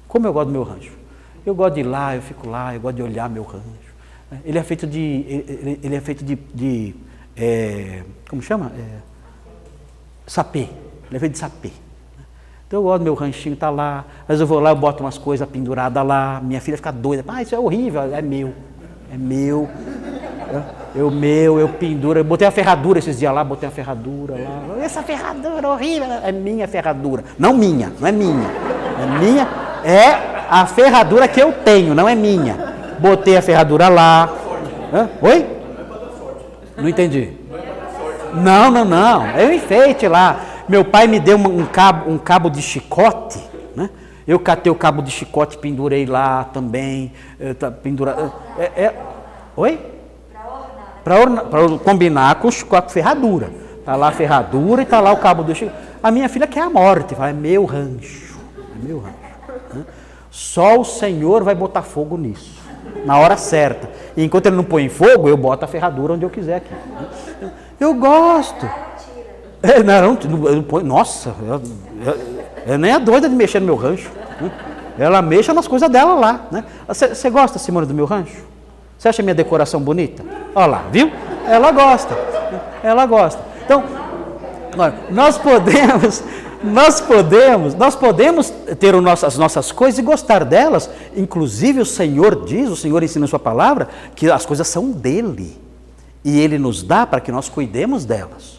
Como eu gosto do meu rancho? Eu gosto de ir lá, eu fico lá, eu gosto de olhar meu rancho. Ele é feito de como chama? Sapê. Ele é feito de sapê. Então eu gosto do meu ranchinho, está lá. Às vezes eu vou lá, eu boto umas coisas penduradas lá. Minha filha fica doida. Isso é horrível. É meu. É meu. Eu penduro. Eu botei a ferradura esses dias lá, botei a ferradura lá. Essa ferradura horrível. É minha ferradura. Não minha, não é minha. É minha, é a ferradura que eu tenho, não é minha. Botei a ferradura lá. Oi? Não entendi. Não. É um enfeite lá. Meu pai me deu um cabo de chicote, né? Eu catei o cabo de chicote, pendurei lá também. Oi? Para ornar com a ferradura. Está lá a ferradura e está lá o cabo do chicote. A minha filha quer a morte. Fala, é meu rancho. É meu rancho. Né? Só o Senhor vai botar fogo nisso, na hora certa. E enquanto Ele não põe fogo, eu boto a ferradura onde eu quiser aqui. Eu gosto. Nossa, eu nem é doida de mexer no meu rancho. Né? Ela mexe nas coisas dela lá. Né? Você gosta, Simone, do meu rancho? Você acha a minha decoração bonita? Olha lá, viu? Ela gosta. Ela gosta. Então, nós podemos ter as nossas coisas e gostar delas. Inclusive o Senhor ensina em sua palavra que as coisas são dele. E Ele nos dá para que nós cuidemos delas.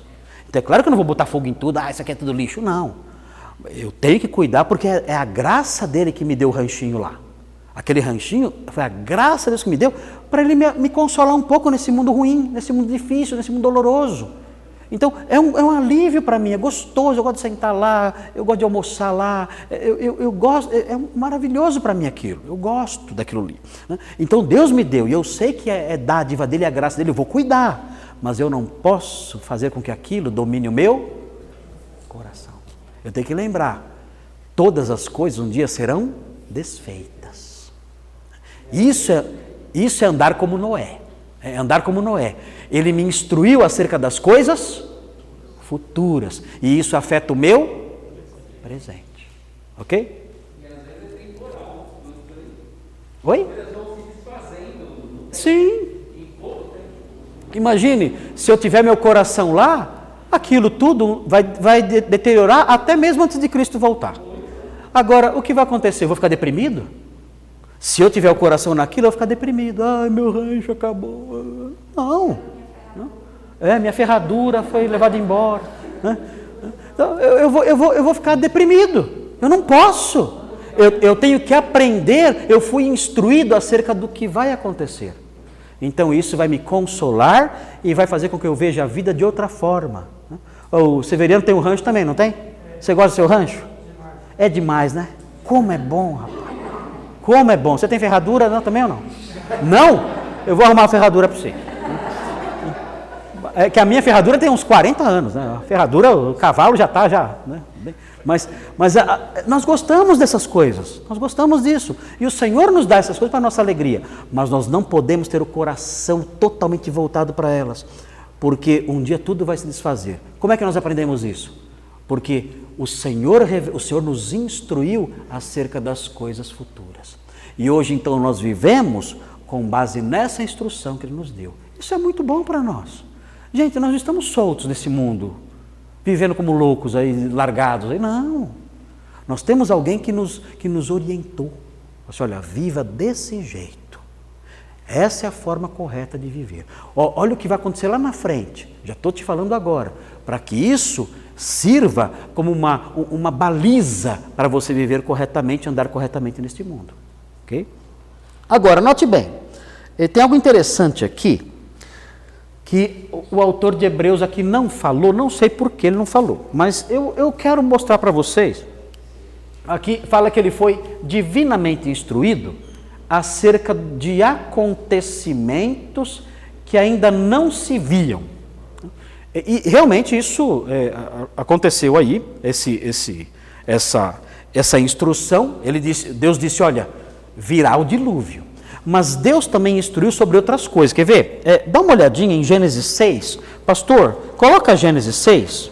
Então é claro que eu não vou botar fogo em tudo, isso aqui é tudo lixo, não. Eu tenho que cuidar porque é a graça dele que me deu o ranchinho lá. Aquele ranchinho foi a graça de Deus que me deu para Ele me consolar um pouco nesse mundo ruim, nesse mundo difícil, nesse mundo doloroso. Então é um alívio para mim, é gostoso, eu gosto de sentar lá, eu gosto de almoçar lá, eu gosto, é maravilhoso para mim aquilo, eu gosto daquilo ali. Né? Então Deus me deu e eu sei que é dádiva dele, é a graça dele, eu vou cuidar. Mas eu não posso fazer com que aquilo domine o meu coração. Eu tenho que lembrar, todas as coisas um dia serão desfeitas. Isso é andar como Noé. É andar como Noé. Ele me instruiu acerca das coisas futuras. E isso afeta o meu presente. Ok? Oi? Sim. Imagine, se eu tiver meu coração lá, aquilo tudo vai deteriorar até mesmo antes de Cristo voltar. Agora, o que vai acontecer? Eu vou ficar deprimido? Se eu tiver o coração naquilo, eu vou ficar deprimido. Ai, meu rancho acabou. Não. Minha ferradura foi levada embora. Então, eu vou ficar deprimido. Eu não posso. Eu tenho que aprender. Eu fui instruído acerca do que vai acontecer. Então isso vai me consolar e vai fazer com que eu veja a vida de outra forma. O Severiano tem um rancho também, não tem? Você gosta do seu rancho? É demais, né? Como é bom, rapaz. Como é bom. Você tem ferradura? Não, também ou não? Não? Eu vou arrumar uma ferradura para você. É que a minha ferradura tem uns 40 anos, né? A ferradura, o cavalo já está, né? Mas nós gostamos dessas coisas, nós gostamos disso. E o Senhor nos dá essas coisas para a nossa alegria. Mas nós não podemos ter o coração totalmente voltado para elas, porque um dia tudo vai se desfazer. Como é que nós aprendemos isso? Porque o Senhor nos instruiu acerca das coisas futuras. E hoje então nós vivemos com base nessa instrução que Ele nos deu. Isso é muito bom para nós. Gente, nós não estamos soltos nesse mundo, vivendo como loucos aí, largados aí. Não. Nós temos alguém que nos orientou. Você olha, viva desse jeito. Essa é a forma correta de viver. Olha o que vai acontecer lá na frente. Já estou te falando agora. Para que isso sirva como uma baliza para você viver corretamente, andar corretamente neste mundo. Ok? Agora, note bem. Tem algo interessante aqui, que o autor de Hebreus aqui não falou, não sei por que ele não falou, mas eu quero mostrar para vocês. Aqui fala que ele foi divinamente instruído acerca de acontecimentos que ainda não se viam. E realmente isso aconteceu aí, essa instrução. Deus disse, olha, virá o dilúvio. Mas Deus também instruiu sobre outras coisas. Quer ver? Dá uma olhadinha em Gênesis 6. Pastor, coloca Gênesis 6.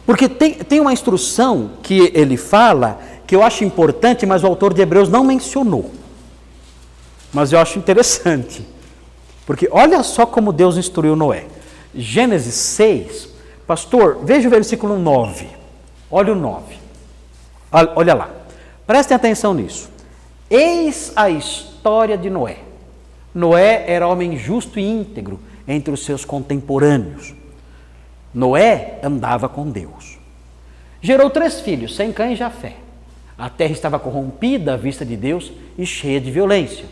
Porque tem uma instrução que ele fala, que eu acho importante, mas o autor de Hebreus não mencionou. Mas eu acho interessante. Porque olha só como Deus instruiu Noé. Gênesis 6, pastor, veja o versículo 9. Olha o 9. Olha lá. Prestem atenção nisso. Eis a história de Noé. Noé era homem justo e íntegro entre os seus contemporâneos. Noé andava com Deus. Gerou 3 filhos, Sem, Cã e Jafé. A terra estava corrompida à vista de Deus e cheia de violência.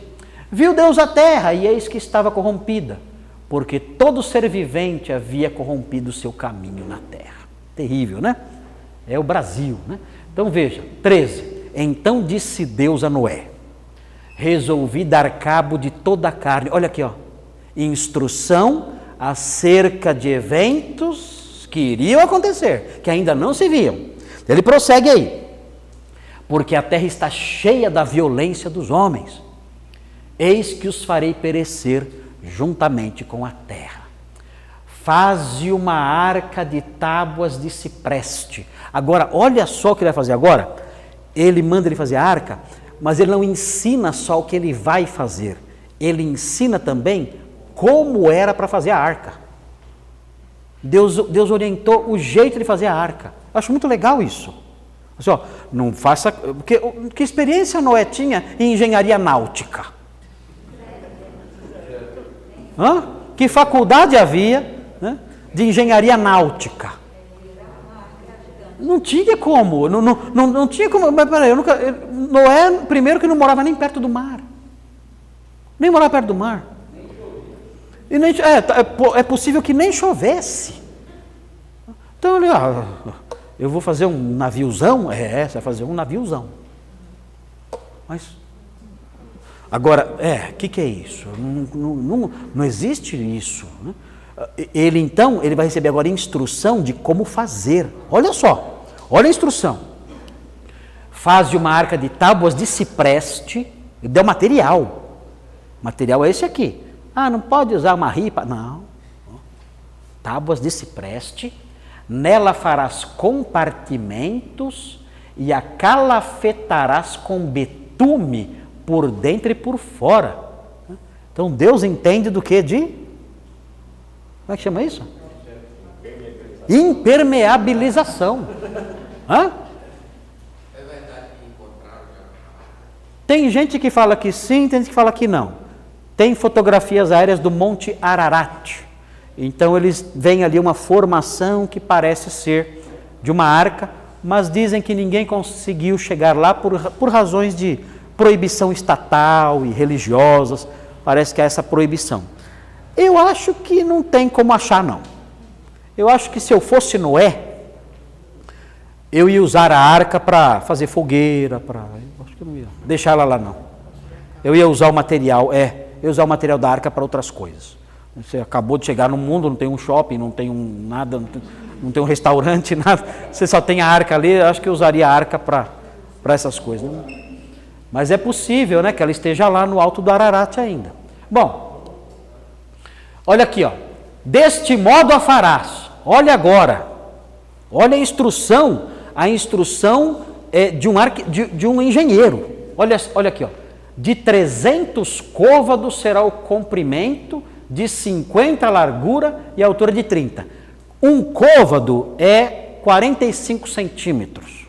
Viu Deus a terra e eis que estava corrompida, porque todo ser vivente havia corrompido o seu caminho na terra. Terrível, né? É o Brasil, né? Então veja, 13. Então disse Deus a Noé: resolvi dar cabo de toda a carne. Olha aqui, ó. Instrução acerca de eventos que iriam acontecer, que ainda não se viam. Ele prossegue aí. Porque a terra está cheia da violência dos homens. Eis que os farei perecer juntamente com a terra. Faze uma arca de tábuas de cipreste. Agora, olha só o que ele vai fazer agora. Ele manda ele fazer a arca, mas ele não ensina só o que ele vai fazer. Ele ensina também como era para fazer a arca. Deus orientou o jeito de fazer a arca. Eu acho muito legal isso. Assim, ó, não faça... Que experiência Noé tinha em engenharia náutica? Que faculdade havia, né, de engenharia náutica? Não tinha como, não tinha como, mas peraí, Noé, primeiro que não morava nem perto do mar, nem morava perto do mar, e nem, é possível que nem chovesse. Então ele, eu vou fazer um naviozão, você vai fazer um naviozão, mas, agora, que é isso? Não existe isso, né? Ele vai receber agora instrução de como fazer. Olha só, olha a instrução. Faz uma arca de tábuas de cipreste. Ele deu material. Material é esse aqui. Não pode usar uma ripa. Não. Tábuas de cipreste. Nela farás compartimentos e a calafetarás com betume por dentro e por fora. Então Deus entende do que? Como é que chama isso? Impermeabilização. É verdade que encontraram já? Tem gente que fala que sim, tem gente que fala que não. Tem fotografias aéreas do Monte Ararat. Então eles veem ali uma formação que parece ser de uma arca, mas dizem que ninguém conseguiu chegar lá por razões de proibição estatal e religiosas. Parece que há essa proibição. Eu acho que não tem como achar, não. Eu acho que se eu fosse Noé, eu ia usar a arca para fazer fogueira, eu acho que eu não ia deixar ela lá, não. Eu ia usar o material, eu ia usar o material da arca para outras coisas. Você acabou de chegar no mundo, não tem um shopping, não tem nada, não tem um restaurante, nada. Você só tem a arca ali, eu acho que eu usaria a arca para essas coisas. Né? Mas é possível, né, que ela esteja lá no alto do Ararat ainda. Bom, olha aqui, ó. Deste modo a farás. Olha agora. Olha a instrução de um engenheiro. Olha aqui, ó. De 300 côvados será o comprimento, de 50 a largura e a altura de 30. Um côvado é 45 centímetros.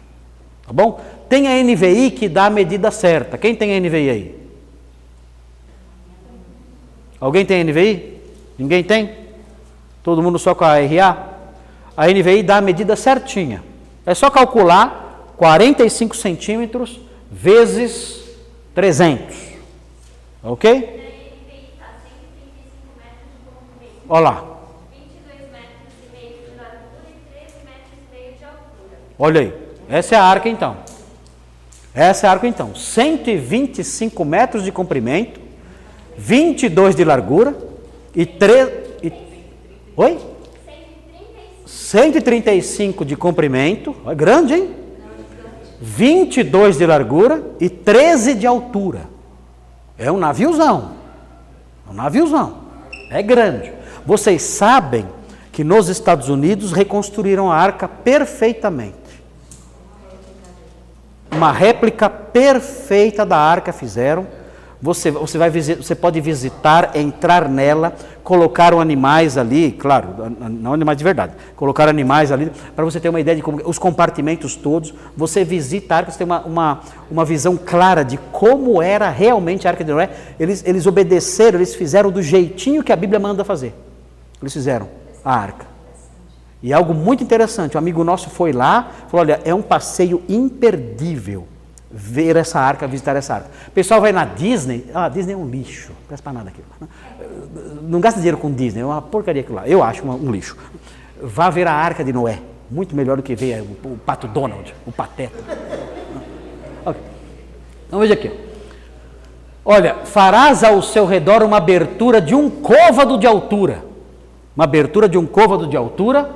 Tá bom? Tem a NVI que dá a medida certa. Quem tem a NVI aí? Alguém tem a NVI? Ninguém tem? Todo mundo só com a RA? A NVI dá a medida certinha. É só calcular 45 centímetros vezes 300. Ok? Olha lá. 22 metros e meio de largura e 13 metros e meio de altura. Olha aí. Essa é a arca então. Essa é a arca então. 125 metros de comprimento, 22 de largura e 135 de comprimento. É grande, hein? 22 de largura e 13 de altura. É um naviozão. É grande. Vocês sabem que nos Estados Unidos reconstruíram a arca perfeitamente. Uma réplica perfeita da arca fizeram. Você pode visitar, entrar nela, colocaram animais ali, claro, não animais de verdade, colocaram animais ali, para você ter uma ideia de como os compartimentos todos. Você visita a arca, você tem uma visão clara de como era realmente a arca de Noé. Eles obedeceram, eles fizeram do jeitinho que a Bíblia manda fazer. Eles fizeram a arca. E algo muito interessante, um amigo nosso foi lá, falou, olha, é um passeio imperdível ver essa arca, visitar essa arca. O pessoal vai na Disney, a Disney é um lixo, não presta para nada aquilo. Não gasta dinheiro com Disney, é uma porcaria aquilo lá, eu acho um lixo. Vá ver a arca de Noé, muito melhor do que ver o Pato Donald, o Pateta. Okay. Então veja aqui. Olha, farás ao seu redor uma abertura de um côvado de altura. Uma abertura de um côvado de altura,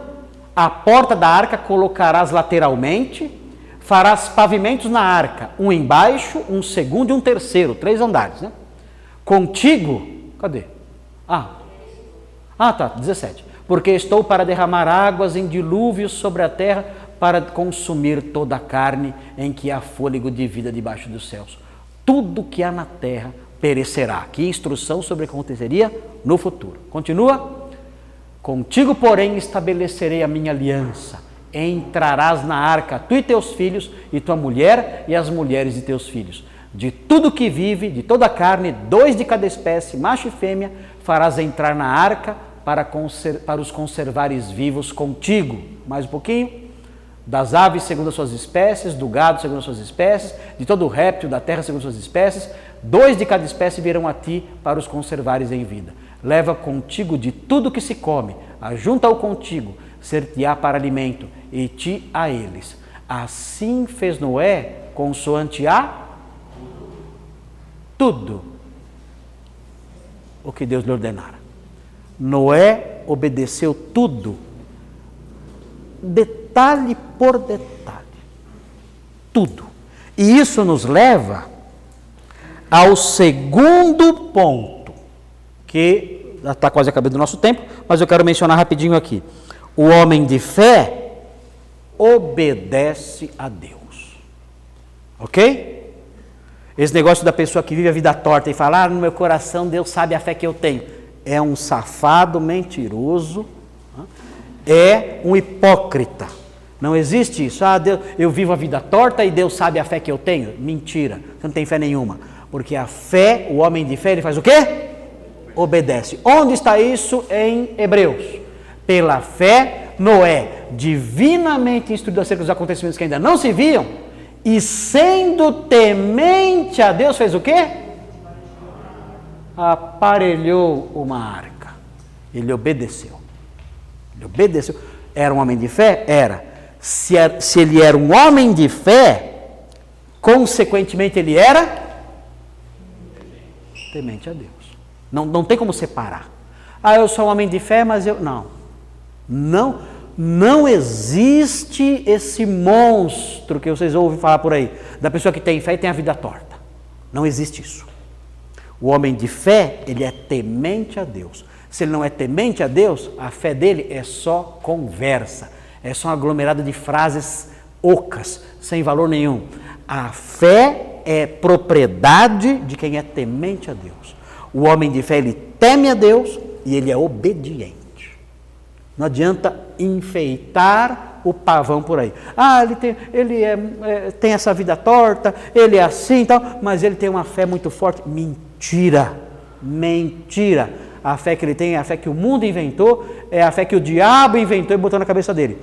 a porta da arca colocarás lateralmente, farás pavimentos na arca, um embaixo, um segundo e um terceiro, 3 andares, né? Contigo, cadê? Tá, 17. Porque estou para derramar águas em dilúvios sobre a terra, para consumir toda a carne em que há fôlego de vida debaixo dos céus. Tudo que há na terra perecerá. Que instrução sobre o que aconteceria no futuro. Continua. Contigo, porém, estabelecerei a minha aliança. Entrarás na arca, tu e teus filhos, e tua mulher e as mulheres de teus filhos. De tudo que vive, de toda a carne, 2 de cada espécie, macho e fêmea, farás entrar na arca para os conservares vivos contigo. Mais um pouquinho. Das aves segundo as suas espécies, do gado segundo as suas espécies, de todo o réptil da terra segundo as suas espécies, 2 de cada espécie virão a ti para os conservares em vida. Leva contigo de tudo que se come, ajunta-o contigo, ser-te-á para alimento, e ti a eles. Assim fez Noé, consoante a tudo o que Deus lhe ordenara. Noé obedeceu tudo, detalhe por detalhe, tudo. E isso nos leva ao segundo ponto, que já está quase acabando o nosso tempo, mas eu quero mencionar rapidinho aqui. O homem de fé obedece a Deus. Ok? Esse negócio da pessoa que vive a vida torta e fala, no meu coração Deus sabe a fé que eu tenho. É um safado mentiroso, é um hipócrita. Não existe isso. Deus, eu vivo a vida torta e Deus sabe a fé que eu tenho. Mentira, você não tem fé nenhuma. Porque a fé, o homem de fé, ele faz o quê? Obedece. Onde está isso em Hebreus? Pela fé, Noé, divinamente instruído acerca dos acontecimentos que ainda não se viam, e sendo temente a Deus, fez o quê? Aparelhou uma arca. Ele obedeceu. Era um homem de fé? Era. Se ele era um homem de fé, consequentemente ele era temente a Deus. Não tem como separar. Eu sou um homem de fé, mas eu... Não existe esse monstro que vocês ouvem falar por aí, da pessoa que tem fé e tem a vida torta. Não existe isso. O homem de fé, ele é temente a Deus. Se ele não é temente a Deus, a fé dele é só conversa, é só um aglomerado de frases ocas, sem valor nenhum. A fé é propriedade de quem é temente a Deus. O homem de fé, ele teme a Deus e ele é obediente. Não adianta enfeitar o pavão por aí. Ele tem essa vida torta, ele é assim e tal, mas ele tem uma fé muito forte. Mentira! A fé que ele tem é a fé que o mundo inventou, é a fé que o diabo inventou e botou na cabeça dele.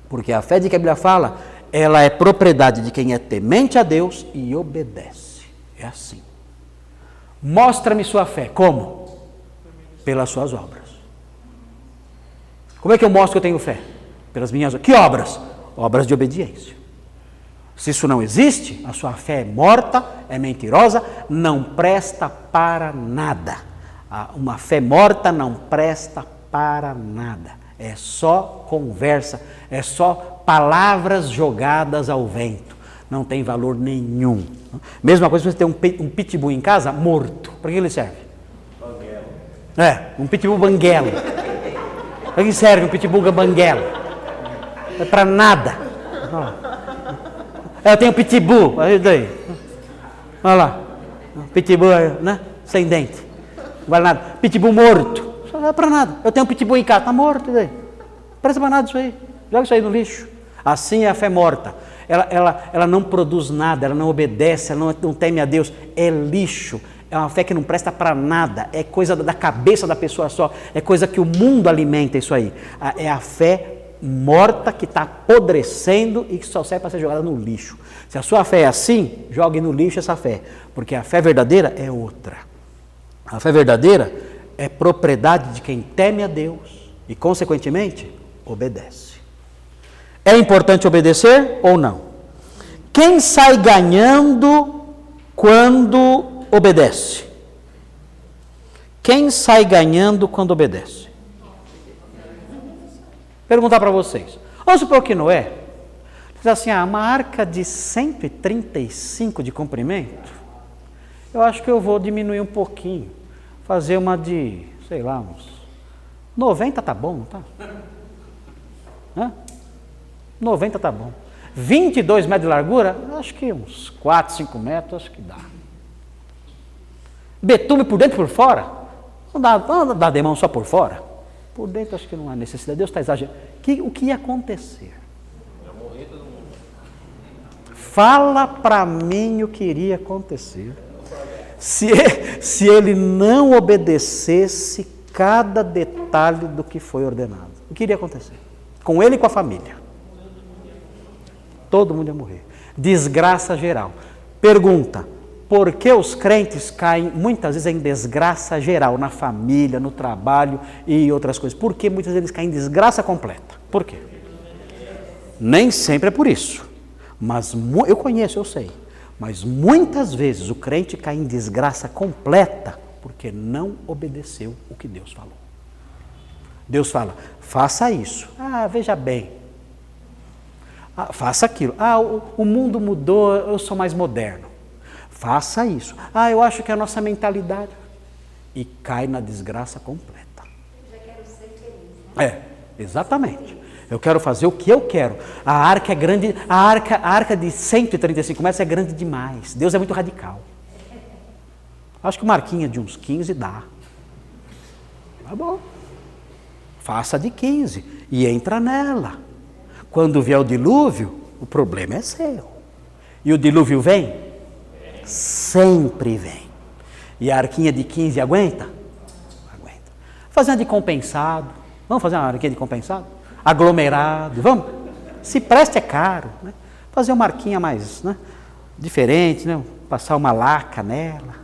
Porque a fé de que a Bíblia fala, ela é propriedade de quem é temente a Deus e obedece. É assim. Mostra-me sua fé. Como? Pelas suas obras. Como é que eu mostro que eu tenho fé? Pelas minhas obras. Que obras? Obras de obediência. Se isso não existe, a sua fé é morta, é mentirosa, não presta para nada. Uma fé morta não presta para nada. É só conversa, é só palavras jogadas ao vento. Não tem valor nenhum. Mesma coisa se você tem um pitbull em casa morto. Para que ele serve? Banguela. Um pitbull banguela. Para que serve um pitbull banguela? É para nada. Eu tenho pitbull. Olha lá. Pitbull, né? Sem dente. Não vale nada. Pitbull morto. Não é para nada. Eu tenho um pitbull em casa. Está morto. Daí. Não presta para nada isso aí. Joga isso aí no lixo. Assim é a fé morta. Ela não produz nada, ela não obedece, ela não teme a Deus. É lixo. É uma fé que não presta para nada, é coisa da cabeça da pessoa só, é coisa que o mundo alimenta isso aí. É a fé morta que está apodrecendo e que só serve para ser jogada no lixo. Se a sua fé é assim, jogue no lixo essa fé, porque a fé verdadeira é outra. A fé verdadeira é propriedade de quem teme a Deus e, consequentemente, obedece. É importante obedecer ou não? Quem sai ganhando quando obedece? Quem sai ganhando quando obedece? Perguntar para vocês. Vamos supor que Noé diz assim, uma arca de 135 de comprimento, eu acho que eu vou diminuir um pouquinho, fazer uma de, sei lá, uns 90 tá bom, não tá? 90 tá bom. 22 metros de largura, acho que uns 4, 5 metros, acho que dá. Betume por dentro e por fora? Não dá demão só por fora? Por dentro acho que não há necessidade. Deus está exagerando. O que ia acontecer? Fala para mim o que iria acontecer. Se ele não obedecesse cada detalhe do que foi ordenado. O que iria acontecer? Com ele e com a família. Todo mundo ia morrer. Desgraça geral. Pergunta. Por que os crentes caem muitas vezes em desgraça geral, na família, no trabalho e outras coisas? Por que muitas vezes eles caem em desgraça completa? Por quê? Nem sempre é por isso. Mas eu conheço, eu sei. Mas muitas vezes o crente cai em desgraça completa porque não obedeceu o que Deus falou. Deus fala, faça isso. Veja bem. Faça aquilo. O mundo mudou, eu sou mais moderno. Faça isso. Eu acho que é a nossa mentalidade. E cai na desgraça completa. Eu já quero ser feliz, né? Exatamente. Eu quero fazer o que eu quero. A arca é grande, a arca de 135 metros é grande demais. Deus é muito radical. Acho que uma arquinha de uns 15 dá. Tá bom. Faça de 15 e entra nela. Quando vier o dilúvio, o problema é seu. E o dilúvio vem? Sempre vem. E a arquinha de 15 aguenta? Aguenta. Fazer uma de compensado. Vamos fazer uma arquinha de compensado? Aglomerado. Vamos? Se preste é caro. Né? Fazer uma arquinha mais diferente, né? Passar uma laca nela.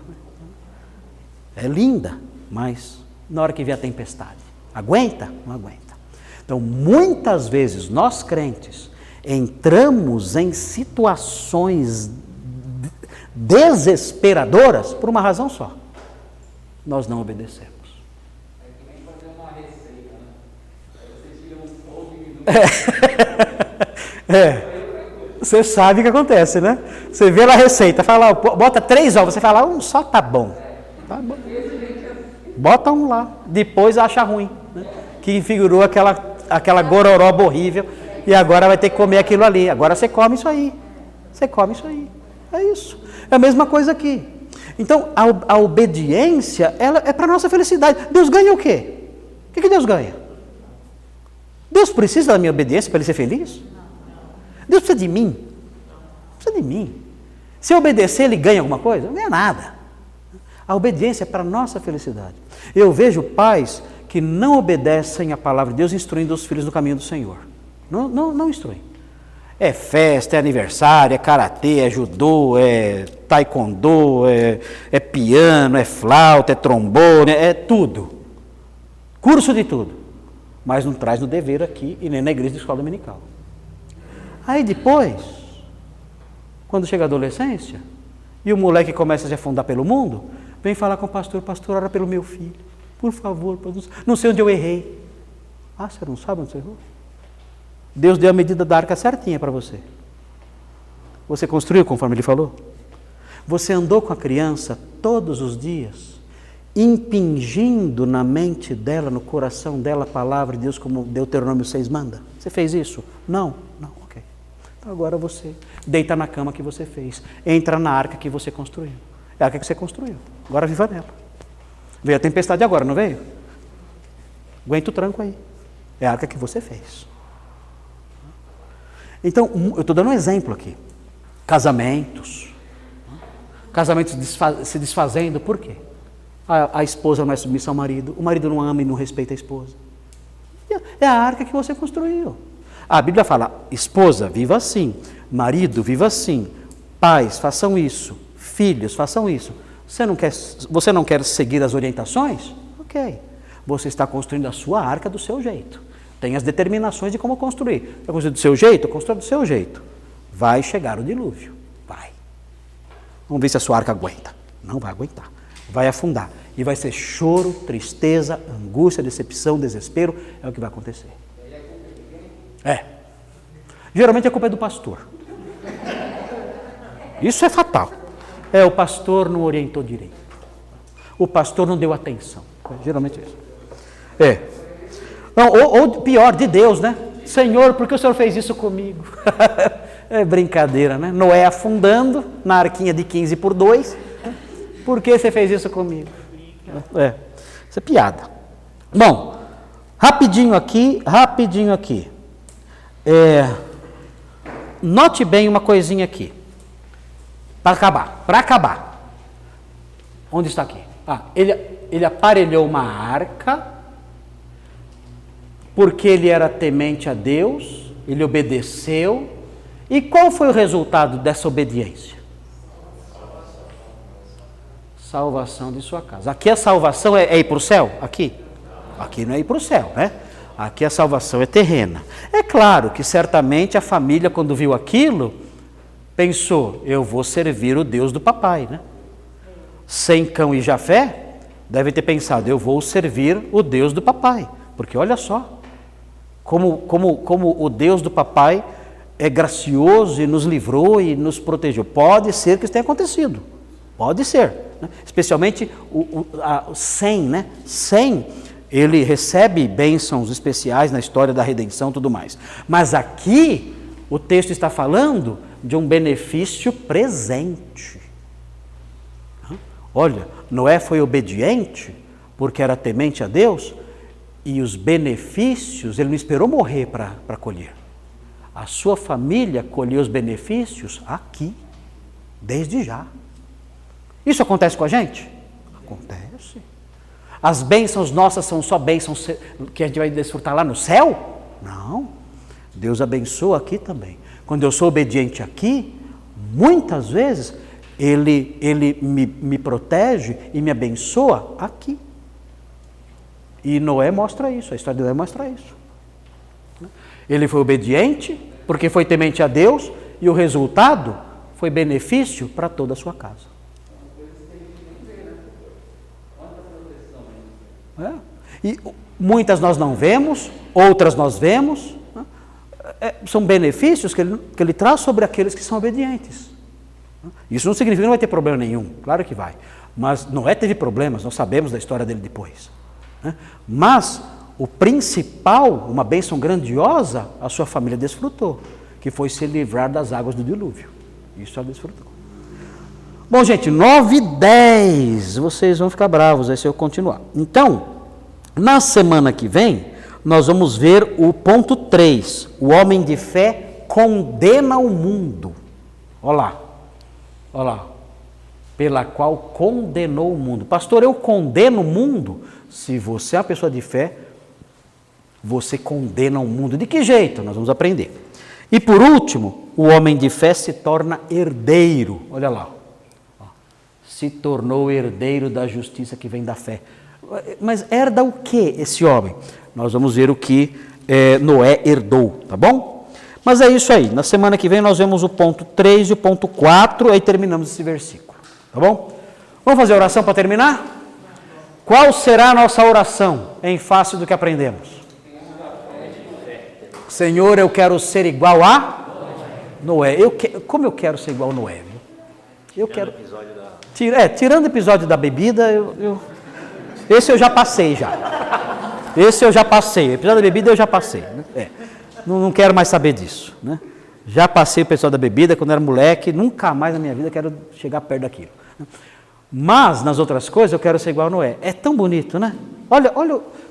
É linda, mas na hora que vier a tempestade, aguenta? Não aguenta. Então, muitas vezes, nós crentes entramos em situações desesperadoras por uma razão só. Nós não obedecemos. Você sabe o que acontece, né? Você vê lá a receita, fala, bota 3 ovos, você fala, um só tá bom. Tá bom. Bota um lá, depois acha ruim, né? Que figurou aquela gororoba horrível, e agora vai ter que comer aquilo ali. Agora você come isso aí. Você come isso aí. É isso. É a mesma coisa aqui. Então, a obediência, ela é para a nossa felicidade. Deus ganha o quê? O que Deus ganha? Deus precisa da minha obediência para Ele ser feliz? Deus precisa de mim? Precisa de mim. Se eu obedecer, Ele ganha alguma coisa? Não ganha nada. A obediência é para a nossa felicidade. Eu vejo pais que não obedecem a palavra de Deus instruindo os filhos no caminho do Senhor. Não instruem. É festa, é aniversário, é karatê, é judô, é taekwondo, é piano, é flauta, é trombone, é tudo. Curso de tudo. Mas não traz no dever aqui e nem na igreja de escola dominical. Aí depois, quando chega a adolescência, e o moleque começa a se afundar pelo mundo, vem falar com o pastor, ora pelo meu filho. Por favor, não sei onde eu errei. Ah, você não sabe onde você errou? Deus deu a medida da arca certinha para você. Você construiu conforme Ele falou? Você andou com a criança todos os dias, impingindo na mente dela, no coração dela a palavra de Deus, como Deuteronômio 6 manda? Você fez isso? Não, ok. Então agora você deita na cama que você fez, entra na arca que você construiu. É a arca que você construiu, agora viva nela. Veio a tempestade agora, não veio? Aguenta o tranco aí. É a arca que você fez. Então, eu estou dando um exemplo aqui. Casamentos se desfazendo, por quê? A esposa não é submissa ao marido, o marido não ama e não respeita a esposa. É a arca que você construiu. A Bíblia fala, esposa, viva assim, marido, viva assim, pais, façam isso, filhos, façam isso. Você não quer seguir as orientações? Ok. Você está construindo a sua arca do seu jeito. Tem as determinações de como construir. Vai construir do seu jeito? Constrói do seu jeito. Vai chegar o dilúvio. Vai. Vamos ver se a sua arca aguenta. Não vai aguentar. Vai afundar. E vai ser choro, tristeza, angústia, decepção, desespero. É o que vai acontecer. Geralmente a culpa é do pastor. Isso é fatal. O pastor não orientou direito. O pastor não deu atenção. Geralmente é isso. Não, ou pior, de Deus, né? Senhor, por que o Senhor fez isso comigo? É brincadeira, né? Noé afundando na arquinha de 15 por 2. Por que você fez isso comigo? Isso é piada. Bom, rapidinho aqui. Note bem uma coisinha aqui. Para acabar. Onde está aqui? Ele aparelhou uma arca, porque ele era temente a Deus, ele obedeceu. E qual foi o resultado dessa obediência? Salvação de sua casa. Aqui a salvação é ir para o céu? Aqui não é ir para o céu, né? Aqui a salvação é terrena. É claro que certamente a família, quando viu aquilo, pensou, eu vou servir o Deus do papai, né? Sem Cão e Jafé, deve ter pensado, eu vou servir o Deus do papai. Porque olha só, como o Deus do papai é gracioso e nos livrou e nos protegeu. Pode ser que isso tenha acontecido. Pode ser. Né? Especialmente o Sem, né? Sem, ele recebe bênçãos especiais na história da redenção e tudo mais. Mas aqui, o texto está falando de um benefício presente. Olha, Noé foi obediente porque era temente a Deus, e os benefícios, ele não esperou morrer para colher. A sua família colheu os benefícios aqui, desde já. Isso acontece com a gente? Acontece. As bênçãos nossas são só bênçãos que a gente vai desfrutar lá no céu? Não. Deus abençoa aqui também. Quando eu sou obediente aqui, muitas vezes Ele me protege e me abençoa aqui. E Noé mostra isso, a história de Noé mostra isso. Ele foi obediente, porque foi temente a Deus, e o resultado foi benefício para toda a sua casa. E muitas nós não vemos, outras nós vemos, são benefícios que ele traz sobre aqueles que são obedientes. Isso não significa que não vai ter problema nenhum, claro que vai. Mas Noé teve problemas, nós sabemos da história dele depois. Mas o principal, uma bênção grandiosa, a sua família desfrutou, que foi se livrar das águas do dilúvio. Isso ela desfrutou. Bom, gente, 9 e 10, vocês vão ficar bravos aí se eu continuar. Então, na semana que vem, nós vamos ver o ponto 3, o homem de fé condena o mundo. Olha lá, pela qual condenou o mundo. Pastor, eu condeno o mundo? Se você é uma pessoa de fé, você condena o mundo. De que jeito? Nós vamos aprender. E por último, o homem de fé se torna herdeiro. Olha lá. Se tornou herdeiro da justiça que vem da fé. Mas herda o que esse homem? Nós vamos ver o que Noé herdou, tá bom? Mas é isso aí. Na semana que vem nós vemos o ponto 3 e o ponto 4, aí terminamos esse versículo, tá bom? Vamos fazer a oração para terminar? Qual será a nossa oração em face do que aprendemos? Senhor, eu quero ser igual a Noé. Como eu quero ser igual a Noé? Viu? Eu quero. Tirando o episódio da bebida, esse eu já passei já. Esse eu já passei. O episódio da bebida eu já passei. Né? Não quero mais saber disso. Né? Já passei o episódio da bebida quando era moleque, nunca mais na minha vida quero chegar perto daquilo. Mas nas outras coisas eu quero ser igual a Noé. É tão bonito, né? Olha,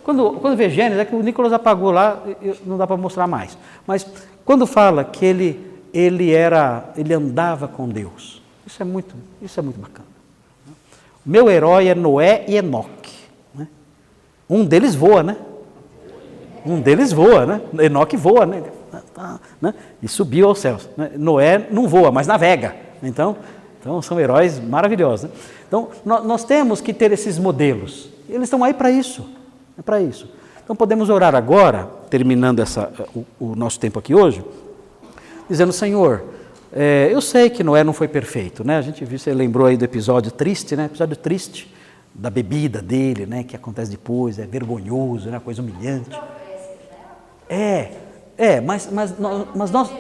quando vê Gênesis, é que o Nicolas apagou lá, não dá para mostrar mais. Mas quando fala que ele andava com Deus, isso é muito bacana. O meu herói é Noé e Enoque. Né? Um deles voa, né? Enoque voa, né? E subiu aos céus. Noé não voa, mas navega. Então são heróis maravilhosos. Né? Então, nós temos que ter esses modelos. Eles estão aí para isso. É para isso. Então, podemos orar agora, terminando o nosso tempo aqui hoje, dizendo, Senhor, eu sei que Noé não foi perfeito, né? A gente viu, você lembrou aí do episódio triste, né? Episódio triste da bebida dele, né? Que acontece depois, é vergonhoso, né? Coisa humilhante. Mas nós...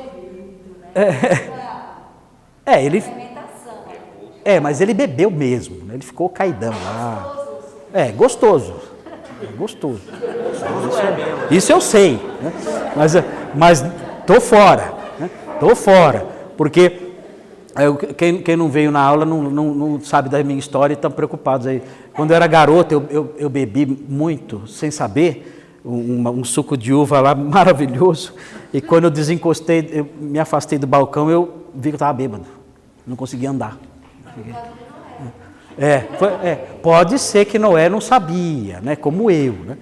mas ele bebeu mesmo, né? Ele ficou caidão lá. Gostoso. Isso eu sei, né? Mas tô fora, né? Porque quem não veio na aula não sabe da minha história e estão preocupados aí. Quando eu era garoto, eu bebi muito, sem saber, um suco de uva lá maravilhoso, e quando eu desencostei, eu me afastei do balcão, eu vi que eu estava bêbado, não conseguia andar. Pode ser que Noé não sabia, né, como eu, né,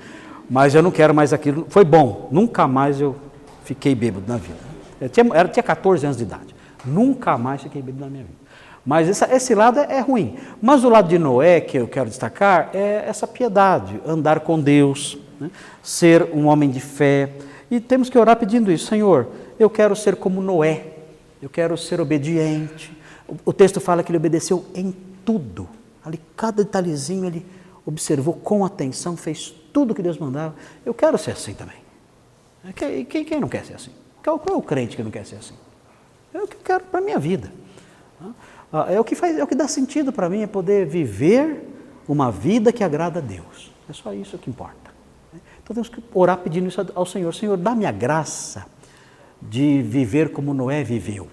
mas eu não quero mais aquilo. Foi bom, nunca mais eu fiquei bêbado na vida. Eu tinha 14 anos de idade, nunca mais fiquei bêbado na minha vida. Mas esse lado é ruim. Mas o lado de Noé, que eu quero destacar, é essa piedade, andar com Deus, né, ser um homem de fé. E temos que orar pedindo isso, Senhor, eu quero ser como Noé, eu quero ser obediente. O texto fala que ele obedeceu em tudo. Ali, cada detalhezinho ele observou com atenção, fez tudo o que Deus mandava. Eu quero ser assim também. Quem não quer ser assim? Qual é o crente que não quer ser assim? É o que eu quero para a minha vida. É o que dá sentido para mim, é poder viver uma vida que agrada a Deus. É só isso que importa. Então temos que orar pedindo isso ao Senhor. Senhor, dá-me a graça de viver como Noé viveu.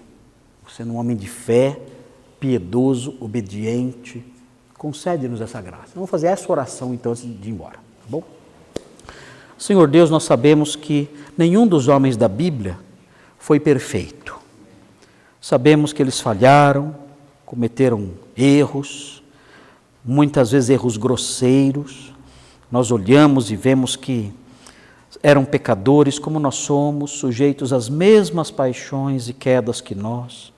Sendo um homem de fé, piedoso, obediente. Concede-nos essa graça. Vamos fazer essa oração então antes de ir embora, tá bom? Senhor Deus, nós sabemos que nenhum dos homens da Bíblia foi perfeito. Sabemos que eles falharam, cometeram erros, muitas vezes erros grosseiros. Nós olhamos e vemos que eram pecadores como nós somos, sujeitos às mesmas paixões e quedas que nós.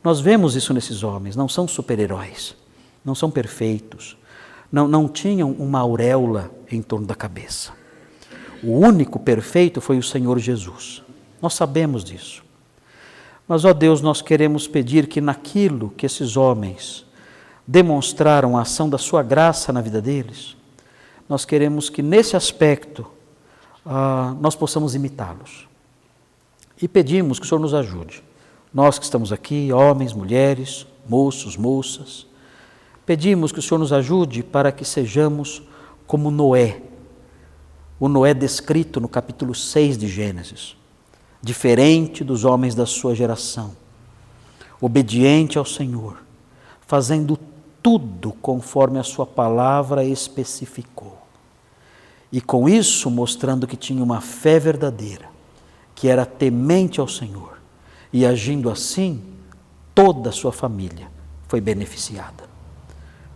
Nós vemos isso nesses homens, não são super-heróis, não são perfeitos, não tinham uma auréola em torno da cabeça. O único perfeito foi o Senhor Jesus. Nós sabemos disso. Mas, ó Deus, nós queremos pedir que naquilo que esses homens demonstraram a ação da sua graça na vida deles, nós queremos que nesse aspecto nós possamos imitá-los. E pedimos que o Senhor nos ajude. Nós que estamos aqui, homens, mulheres, moços, moças, pedimos que o Senhor nos ajude para que sejamos como Noé, o Noé descrito no capítulo 6 de Gênesis, diferente dos homens da sua geração, obediente ao Senhor, fazendo tudo conforme a sua palavra especificou. E com isso mostrando que tinha uma fé verdadeira, que era temente ao Senhor, e agindo assim, toda a sua família foi beneficiada.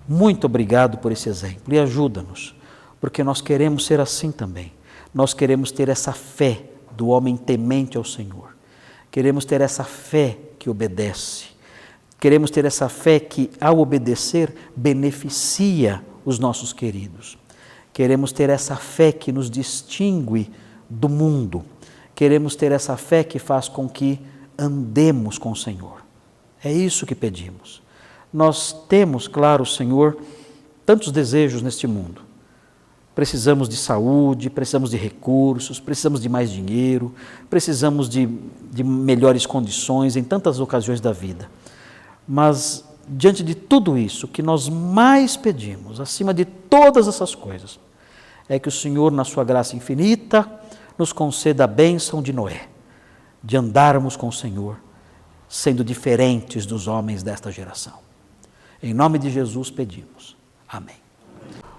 Muito obrigado por esse exemplo e ajuda-nos, porque nós queremos ser assim também. Nós queremos ter essa fé do homem temente ao Senhor. Queremos ter essa fé que obedece. Queremos ter essa fé que, ao obedecer, beneficia os nossos queridos. Queremos ter essa fé que nos distingue do mundo. Queremos ter essa fé que faz com que andemos com o Senhor. É isso que pedimos. Nós temos, claro, Senhor, tantos desejos neste mundo. Precisamos de saúde, precisamos de recursos, precisamos de mais dinheiro, precisamos de melhores condições em tantas ocasiões da vida. Mas, diante de tudo isso, o que nós mais pedimos, acima de todas essas coisas, é que o Senhor, na sua graça infinita, nos conceda a bênção de Noé, de andarmos com o Senhor, sendo diferentes dos homens desta geração. Em nome de Jesus pedimos. Amém.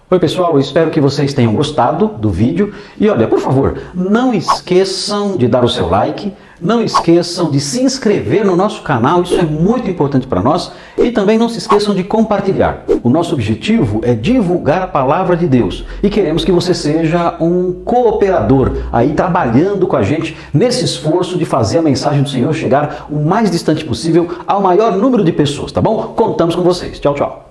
Oi pessoal, eu espero que vocês tenham gostado do vídeo e olha, por favor, não esqueçam de dar o seu like, não esqueçam de se inscrever no nosso canal, isso é muito importante para nós, e também não se esqueçam de compartilhar. O nosso objetivo é divulgar a palavra de Deus e queremos que você seja um cooperador aí trabalhando com a gente nesse esforço de fazer a mensagem do Senhor chegar o mais distante possível ao maior número de pessoas, tá bom? Contamos com vocês. Tchau, tchau.